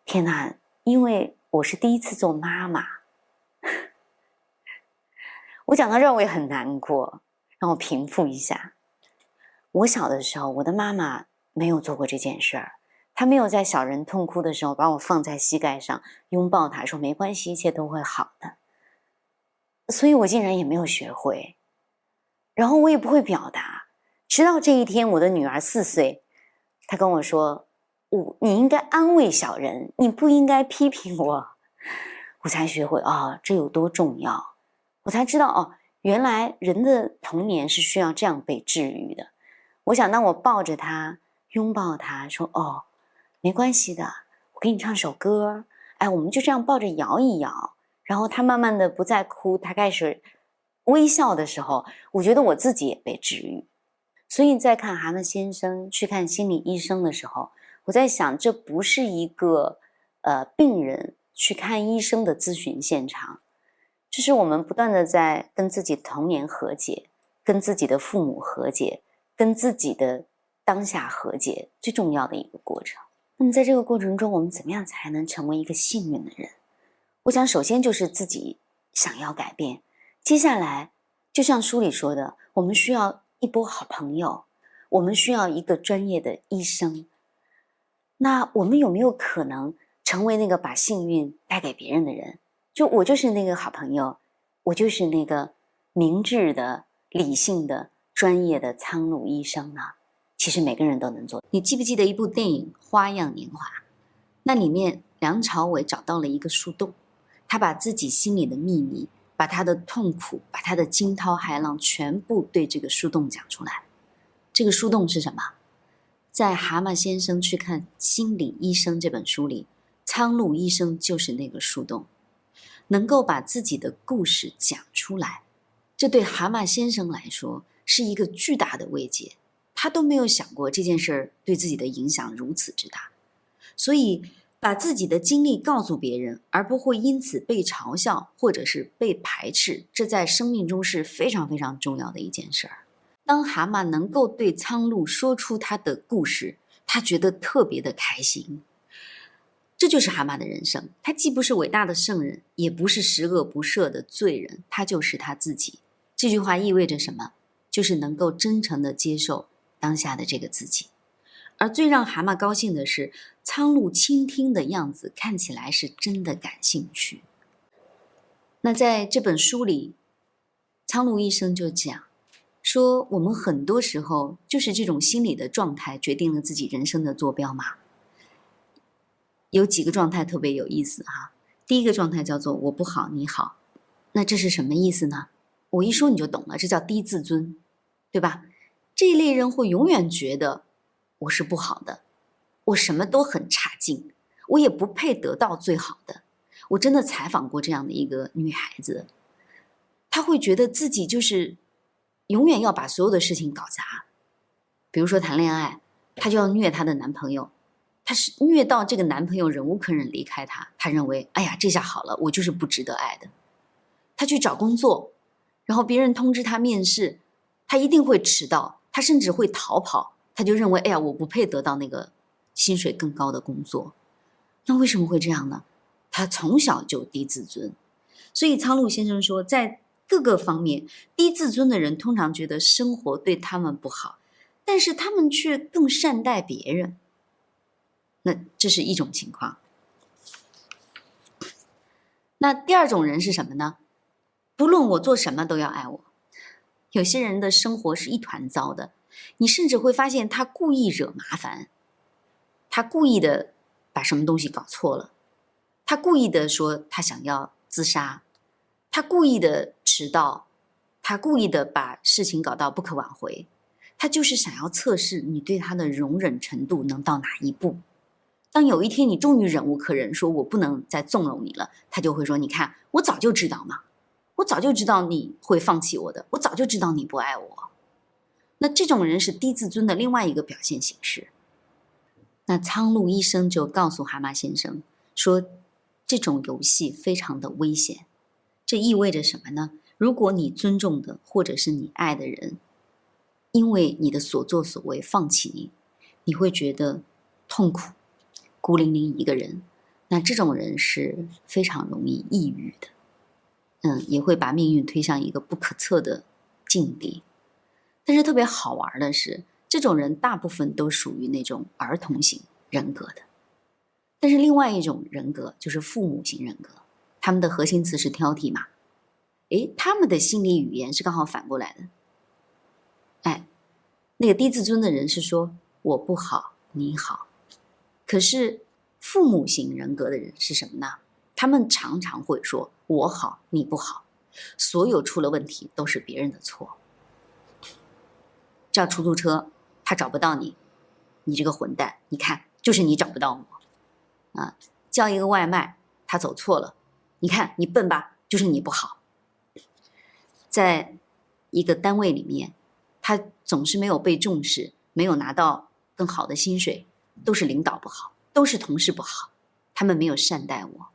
天哪，因为我是第一次做妈妈。我讲到这儿我也很难过，让我平复一下。我小的时候，我的妈妈没有做过这件事儿，她没有在小人痛哭的时候把我放在膝盖上，拥抱她说没关系，一切都会好的。所以我竟然也没有学会，然后我也不会表达。直到这一天，我的女儿4岁，她跟我说你应该安慰小人，你不应该批评我。我才学会这有多重要，我才知道原来人的童年是需要这样被治愈的。我想当我抱着他拥抱他说没关系的，我给你唱首歌，我们就这样抱着摇一摇，然后他慢慢的不再哭，他开始微笑的时候，我觉得我自己也被治愈。所以在看蛤蟆先生去看心理医生的时候，我在想这不是一个病人去看医生的咨询现场，这是我们不断的在跟自己童年和解，跟自己的父母和解，跟自己的当下和解最重要的一个过程。那么在这个过程中，我们怎么样才能成为一个幸运的人？我想首先就是自己想要改变，接下来就像书里说的，我们需要一波好朋友，我们需要一个专业的医生。那我们有没有可能成为那个把幸运带给别人的人？就我就是那个好朋友，我就是那个明智的、理性的、专业的苍鹭医生呢？其实每个人都能做。你记不记得一部电影《花样年华》？那里面梁朝伟找到了一个树洞，他把自己心里的秘密，把他的痛苦，把他的惊涛骇浪全部对这个树洞讲出来。这个树洞是什么？在《蛤蟆先生去看心理医生》这本书里，苍鹭医生就是那个树洞，能够把自己的故事讲出来，这对蛤蟆先生来说是一个巨大的慰藉。他都没有想过这件事儿对自己的影响如此之大，所以把自己的经历告诉别人，而不会因此被嘲笑或者是被排斥，这在生命中是非常非常重要的一件事儿。当蛤蟆能够对苍鹭说出他的故事，他觉得特别的开心。这就是蛤蟆的人生，他既不是伟大的圣人，也不是十恶不赦的罪人，他就是他自己。这句话意味着什么？就是能够真诚地接受当下的这个自己。而最让蛤蟆高兴的是，苍鹭倾听的样子看起来是真的感兴趣。那在这本书里，苍鹭医生就讲说，我们很多时候就是这种心理的状态决定了自己人生的坐标嘛。有几个状态特别有意思哈。第一个状态叫做我不好你好，那这是什么意思呢？我一说你就懂了，这叫低自尊，对吧？这一类人会永远觉得我是不好的，我什么都很差劲，我也不配得到最好的。我真的采访过这样的一个女孩子，她会觉得自己就是永远要把所有的事情搞砸。比如说谈恋爱，她就要虐她的男朋友，她是虐到这个男朋友忍无可忍离开她，她认为哎呀这下好了，我就是不值得爱的。她去找工作，然后别人通知她面试，她一定会迟到，她甚至会逃跑，她就认为哎呀我不配得到那个薪水更高的工作。那为什么会这样呢？她从小就低自尊。所以苍鹭先生说，在各个方面低自尊的人通常觉得生活对他们不好，但是他们却更善待别人。那这是一种情况。那第二种人是什么呢？不论我做什么都要爱我。有些人的生活是一团糟的，你甚至会发现他故意惹麻烦，他故意的把什么东西搞错了，他故意的说他想要自杀，他故意的迟到，他故意的把事情搞到不可挽回，他就是想要测试你对他的容忍程度能到哪一步。当有一天你终于忍无可忍，说我不能再纵容你了，他就会说你看我早就知道嘛，我早就知道你会放弃我的，我早就知道你不爱我。那这种人是低自尊的另外一个表现形式。那苍鹭医生就告诉蛤蟆先生说，这种游戏非常的危险。这意味着什么呢？如果你尊重的或者是你爱的人，因为你的所作所为放弃你，你会觉得痛苦，孤零零一个人。那这种人是非常容易抑郁的，也会把命运推向一个不可测的境地。但是特别好玩的是，这种人大部分都属于那种儿童型人格的。但是另外一种人格就是父母型人格，他们的核心词是挑剔嘛，他们的心理语言是刚好反过来的。那个低自尊的人是说我不好，你好。可是父母型人格的人是什么呢？他们常常会说我好，你不好，所有出了问题都是别人的错。叫出租车，他找不到你，你这个混蛋，你看就是你找不到我啊！叫一个外卖，他走错了，你看你笨吧，就是你不好。在一个单位里面，他总是没有被重视，没有拿到更好的薪水，都是领导不好，都是同事不好，他们没有善待我。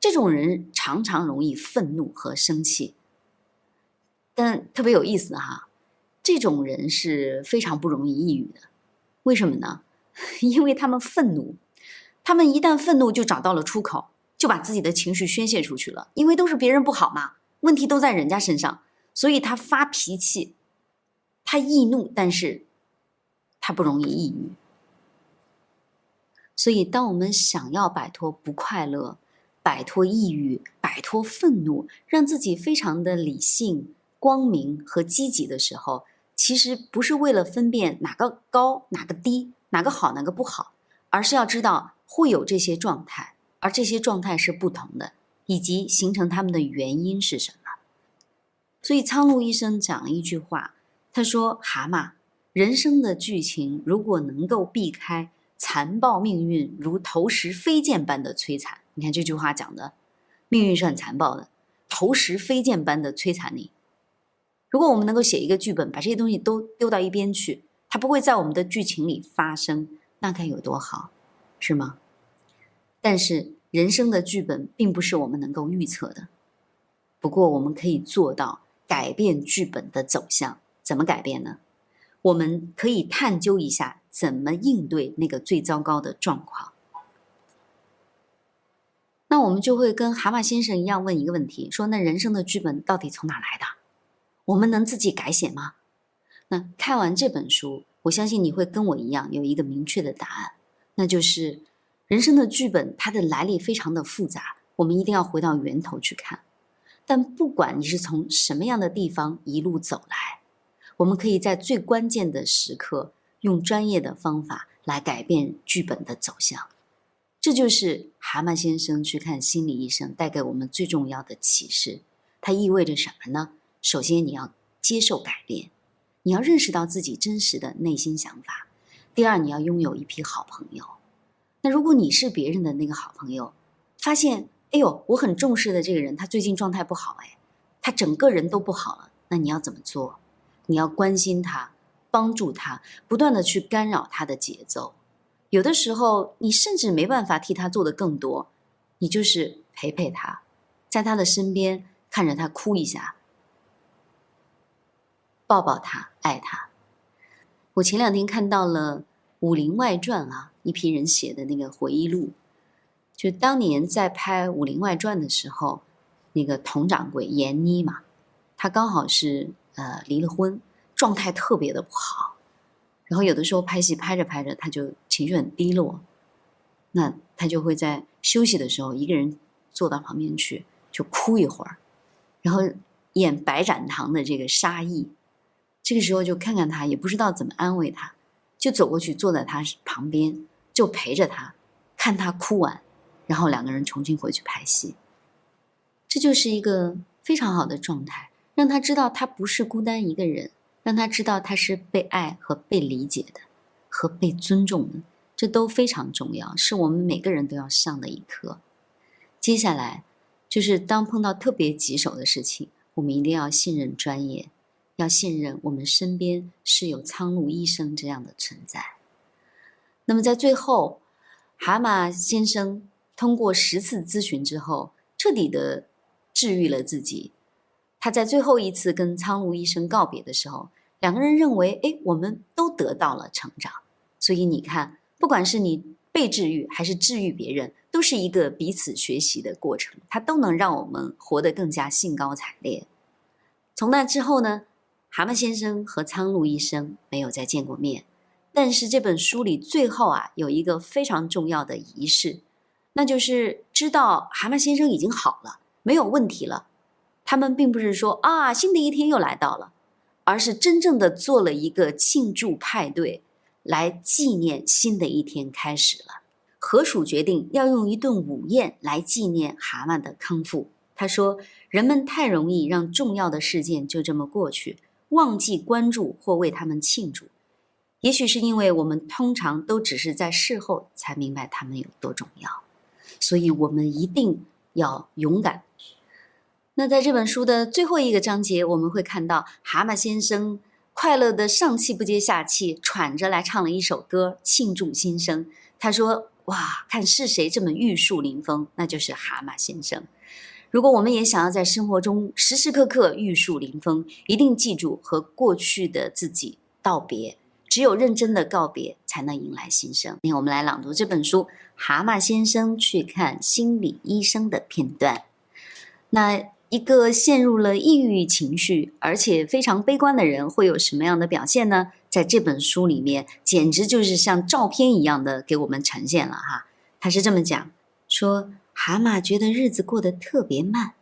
这种人常常容易愤怒和生气，但特别有意思哈，这种人是非常不容易抑郁的。为什么呢？因为他们愤怒，他们一旦愤怒就找到了出口，就把自己的情绪宣泄出去了。因为都是别人不好嘛，问题都在人家身上，所以他发脾气，他易怒，但是他不容易抑郁。所以当我们想要摆脱不快乐，摆脱抑郁，摆脱愤怒，让自己非常的理性、光明和积极的时候，其实不是为了分辨哪个高哪个低，哪个好哪个不好，而是要知道会有这些状态，而这些状态是不同的，以及形成它们的原因是什么。所以苍鹭医生讲了一句话，他说蛤蟆，人生的剧情如果能够避开残暴命运如投石飞剑般的摧残，你看这句话讲的，命运是很残暴的，投石飞剑般的摧残你。如果我们能够写一个剧本，把这些东西都丢到一边去，它不会在我们的剧情里发生，那该有多好，是吗？但是人生的剧本并不是我们能够预测的，不过我们可以做到改变剧本的走向。怎么改变呢？我们可以探究一下怎么应对那个最糟糕的状况。那我们就会跟蛤蟆先生一样问一个问题，说那人生的剧本到底从哪来的？我们能自己改写吗？那看完这本书，我相信你会跟我一样有一个明确的答案，那就是人生的剧本它的来历非常的复杂，我们一定要回到源头去看。但不管你是从什么样的地方一路走来，我们可以在最关键的时刻用专业的方法来改变剧本的走向。这就是蛤蟆先生去看心理医生带给我们最重要的启示。它意味着什么呢？首先你要接受改变，你要认识到自己真实的内心想法。第二，你要拥有一批好朋友。那如果你是别人的那个好朋友，发现哎呦，我很重视的这个人他最近状态不好，他整个人都不好了，那你要怎么做？你要关心他，帮助他，不断的去干扰他的节奏。有的时候你甚至没办法替他做的更多，你就是陪陪他，在他的身边看着他哭一下，抱抱他，爱他。我前2天看到了《武林外传》一批人写的那个回忆录，就当年在拍《武林外传》的时候，那个佟掌柜闫妮嘛，他刚好是离了婚，状态特别的不好。然后有的时候拍戏拍着拍着，他就情绪很低落，那他就会在休息的时候一个人坐到旁边去就哭一会儿，然后演白展堂的这个沙溢。这个时候就看看他，也不知道怎么安慰他，就走过去坐在他旁边，就陪着他，看他哭完，然后2个人重新回去拍戏。这就是一个非常好的状态，让他知道他不是孤单一个人，让他知道他是被爱和被理解的，和被尊重的，这都非常重要，是我们每个人都要上的一课。接下来就是当碰到特别棘手的事情，我们一定要信任专业，要信任我们身边是有苍鹭医生这样的存在。那么在最后，蛤蟆先生通过10次咨询之后，彻底的治愈了自己。他在最后一次跟苍鹭医生告别的时候，两个人认为，我们都得到了成长。所以你看，不管是你被治愈还是治愈别人，都是一个彼此学习的过程，它都能让我们活得更加兴高采烈。从那之后呢，蛤蟆先生和苍鹭医生没有再见过面，但是这本书里最后有一个非常重要的仪式，那就是知道蛤蟆先生已经好了，没有问题了。他们并不是说新的一天又来到了，而是真正的做了一个庆祝派对，来纪念新的一天开始了。河鼠决定要用一顿午宴来纪念蛤蟆的康复。他说，人们太容易让重要的事件就这么过去，忘记关注或为他们庆祝。也许是因为我们通常都只是在事后才明白他们有多重要，所以我们一定要勇敢。那在这本书的最后一个章节，我们会看到蛤蟆先生快乐的上气不接下气，喘着来唱了一首歌庆祝新生。他说，哇，看是谁这么玉树临风，那就是蛤蟆先生。如果我们也想要在生活中时时刻刻玉树临风，一定记住和过去的自己道别，只有认真的告别，才能迎来新生。我们来朗读这本书《蛤蟆先生去看心理医生》的片段。那一个陷入了抑郁情绪而且非常悲观的人会有什么样的表现呢？在这本书里面简直就是像照片一样的给我们呈现了哈。他是这么讲说，蛤蟆觉得日子过得特别慢，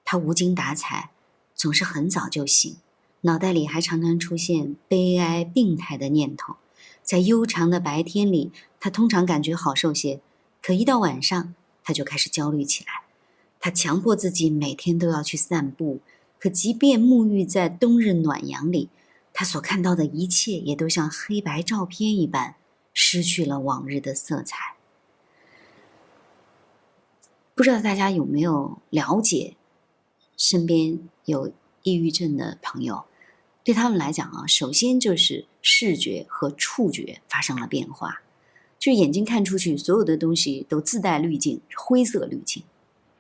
他无精打采，总是很早就醒，脑袋里还常常出现悲哀病态的念头。在悠长的白天里，他通常感觉好受些，可一到晚上他就开始焦虑起来。他强迫自己每天都要去散步，可即便沐浴在冬日暖阳里，他所看到的一切也都像黑白照片一般，失去了往日的色彩。不知道大家有没有了解身边有抑郁症的朋友？对他们来讲首先就是视觉和触觉发生了变化，就眼睛看出去所有的东西都自带滤镜，灰色滤镜，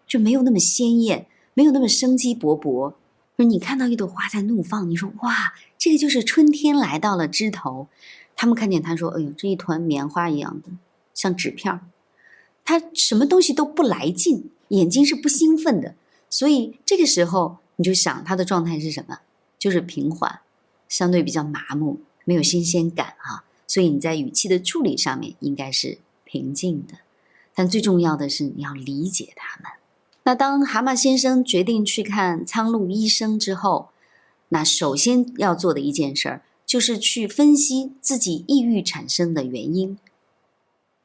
就没有那么鲜艳，没有那么生机勃勃。你看到一朵花在怒放，你说哇，这个就是春天来到了枝头。他们看见他说，哎呦，这一团棉花一样的，像纸片。他什么东西都不来劲，眼睛是不兴奋的。所以这个时候你就想他的状态是什么？就是平缓，相对比较麻木，没有新鲜感所以你在语气的处理上面应该是平静的。但最重要的是你要理解他们。那当蛤蟆先生决定去看苍鹭医生之后，那首先要做的一件事就是去分析自己抑郁产生的原因。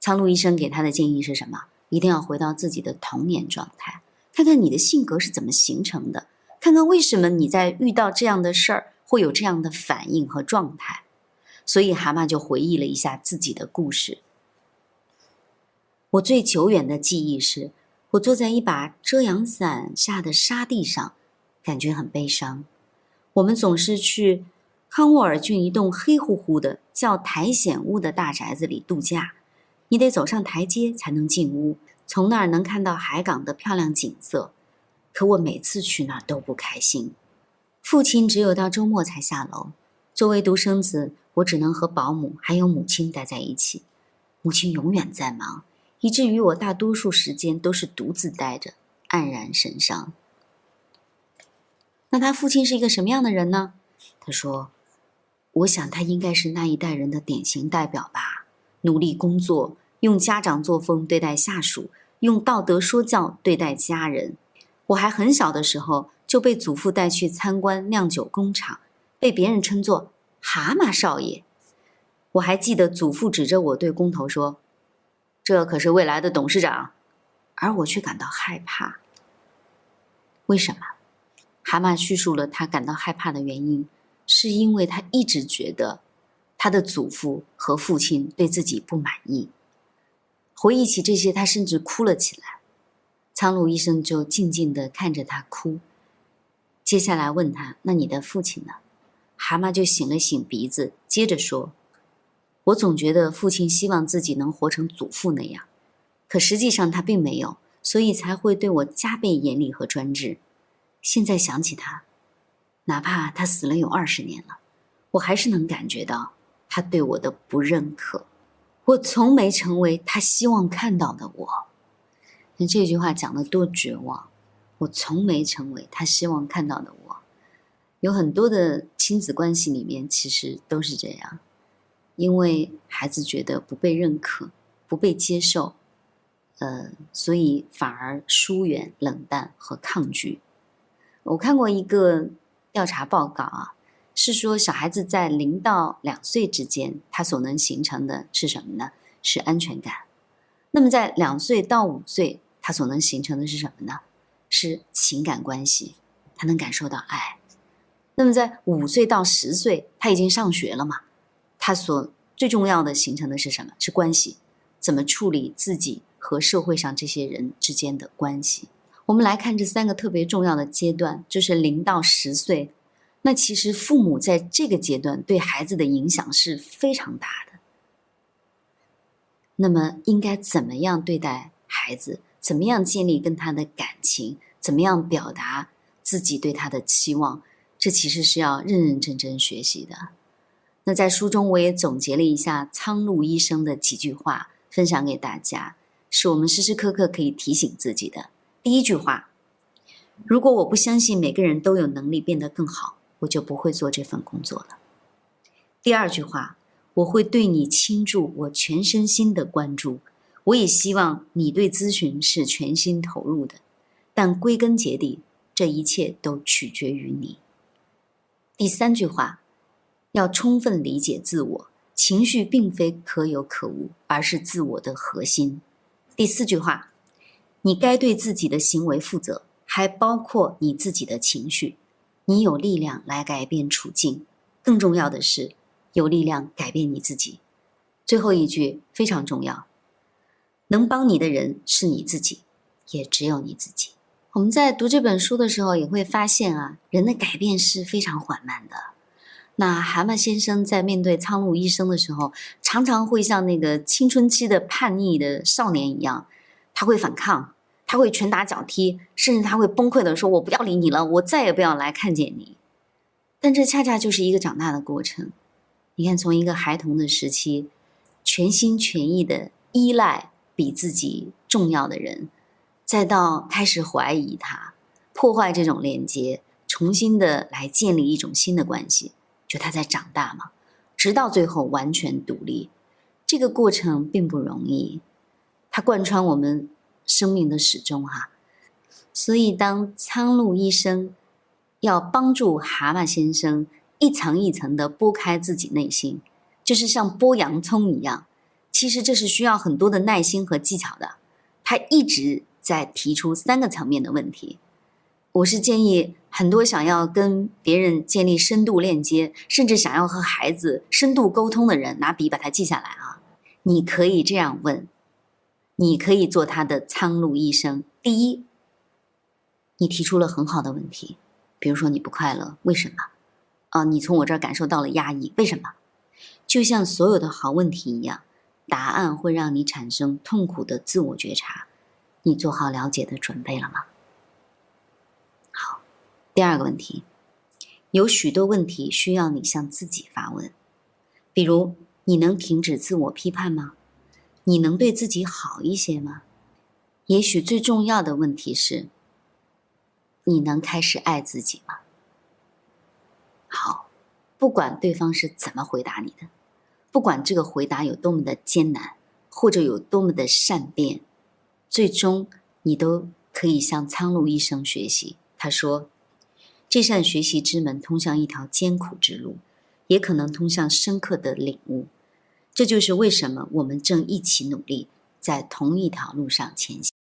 苍鹭医生给他的建议是什么？一定要回到自己的童年状态，看看你的性格是怎么形成的，看看为什么你在遇到这样的事儿会有这样的反应和状态。所以蛤蟆就回忆了一下自己的故事。我最久远的记忆是，我坐在一把遮阳伞下的沙地上，感觉很悲伤。我们总是去康沃尔郡一栋黑乎乎的叫苔藓屋的大宅子里度假，你得走上台阶才能进屋，从那儿能看到海港的漂亮景色。可我每次去那儿都不开心。父亲只有到周末才下楼，作为独生子，我只能和保姆还有母亲待在一起。母亲永远在忙，以至于我大多数时间都是独自待着，黯然神伤。那他父亲是一个什么样的人呢？他说，我想他应该是那一代人的典型代表吧，努力工作，用家长作风对待下属，用道德说教对待家人。我还很小的时候就被祖父带去参观酿酒工厂，被别人称作蛤蟆少爷。我还记得祖父指着我对工头说，这可是未来的董事长，而我却感到害怕。为什么？蛤蟆叙述了他感到害怕的原因，是因为他一直觉得他的祖父和父亲对自己不满意。回忆起这些，他甚至哭了起来。苍鹭医生就静静地看着他哭。接下来问他，那你的父亲呢？蛤蟆就擤了擤鼻子，接着说，我总觉得父亲希望自己能活成祖父那样，可实际上他并没有，所以才会对我加倍严厉和专制。现在想起他，哪怕他死了有20年了，我还是能感觉到他对我的不认可。我从没成为他希望看到的我。那这句话讲得多绝望，我从没成为他希望看到的我。有很多的亲子关系里面其实都是这样，因为孩子觉得不被认可，不被接受，所以反而疏远、冷淡和抗拒。我看过一个调查报告啊，是说小孩子在0到2岁之间，他所能形成的是什么呢？是安全感。那么在2岁到5岁，他所能形成的是什么呢？是情感关系，他能感受到爱。那么在5岁到10岁，他已经上学了嘛，他所最重要的形成的是什么？是关系，怎么处理自己和社会上这些人之间的关系。我们来看这3个特别重要的阶段，就是0到10岁。那其实父母在这个阶段对孩子的影响是非常大的。那么应该怎么样对待孩子？怎么样建立跟他的感情？怎么样表达自己对他的期望？这其实是要认认真真学习的。那在书中我也总结了一下苍鹭医生的几句话，分享给大家，是我们时时刻刻可以提醒自己的。第一句话，如果我不相信每个人都有能力变得更好，我就不会做这份工作了。第二句话，我会对你倾注我全身心的关注，我也希望你对咨询是全心投入的，但归根结底，这一切都取决于你。第三句话，要充分理解自我，情绪并非可有可无，而是自我的核心。第四句话，你该对自己的行为负责，还包括你自己的情绪。你有力量来改变处境，更重要的是有力量改变你自己。最后一句非常重要，能帮你的人是你自己，也只有你自己。我们在读这本书的时候也会发现啊，人的改变是非常缓慢的。那蛤蟆先生在面对苍鹭医生的时候，常常会像那个青春期的叛逆的少年一样，他会反抗，他会拳打脚踢，甚至他会崩溃的说，我不要理你了，我再也不要来看见你。但这恰恰就是一个长大的过程。你看，从一个孩童的时期，全心全意的依赖比自己重要的人，再到开始怀疑他，破坏这种连接，重新的来建立一种新的关系，就他在长大嘛，直到最后完全独立。这个过程并不容易，它贯穿我们生命的始终哈。所以当苍鹭医生要帮助蛤蟆先生一层一层的剥开自己内心，就是像剥洋葱一样，其实这是需要很多的耐心和技巧的。他一直在提出3个层面的问题。我是建议很多想要跟别人建立深度链接，甚至想要和孩子深度沟通的人，拿笔把它记下来啊。你可以这样问，你可以做他的苍鹭医生。第一，你提出了很好的问题，比如说你不快乐，为什么？你从我这儿感受到了压抑，为什么？就像所有的好问题一样，答案会让你产生痛苦的自我觉察。你做好了解的准备了吗？好，第二个问题，有许多问题需要你向自己发问，比如你能停止自我批判吗？你能对自己好一些吗？也许最重要的问题是，你能开始爱自己吗？好，不管对方是怎么回答你的，不管这个回答有多么的艰难，或者有多么的善变，最终你都可以向苍鹭医生学习。他说，这扇学习之门通向一条艰苦之路，也可能通向深刻的领悟。这就是为什么我们正一起努力，在同一条路上前行。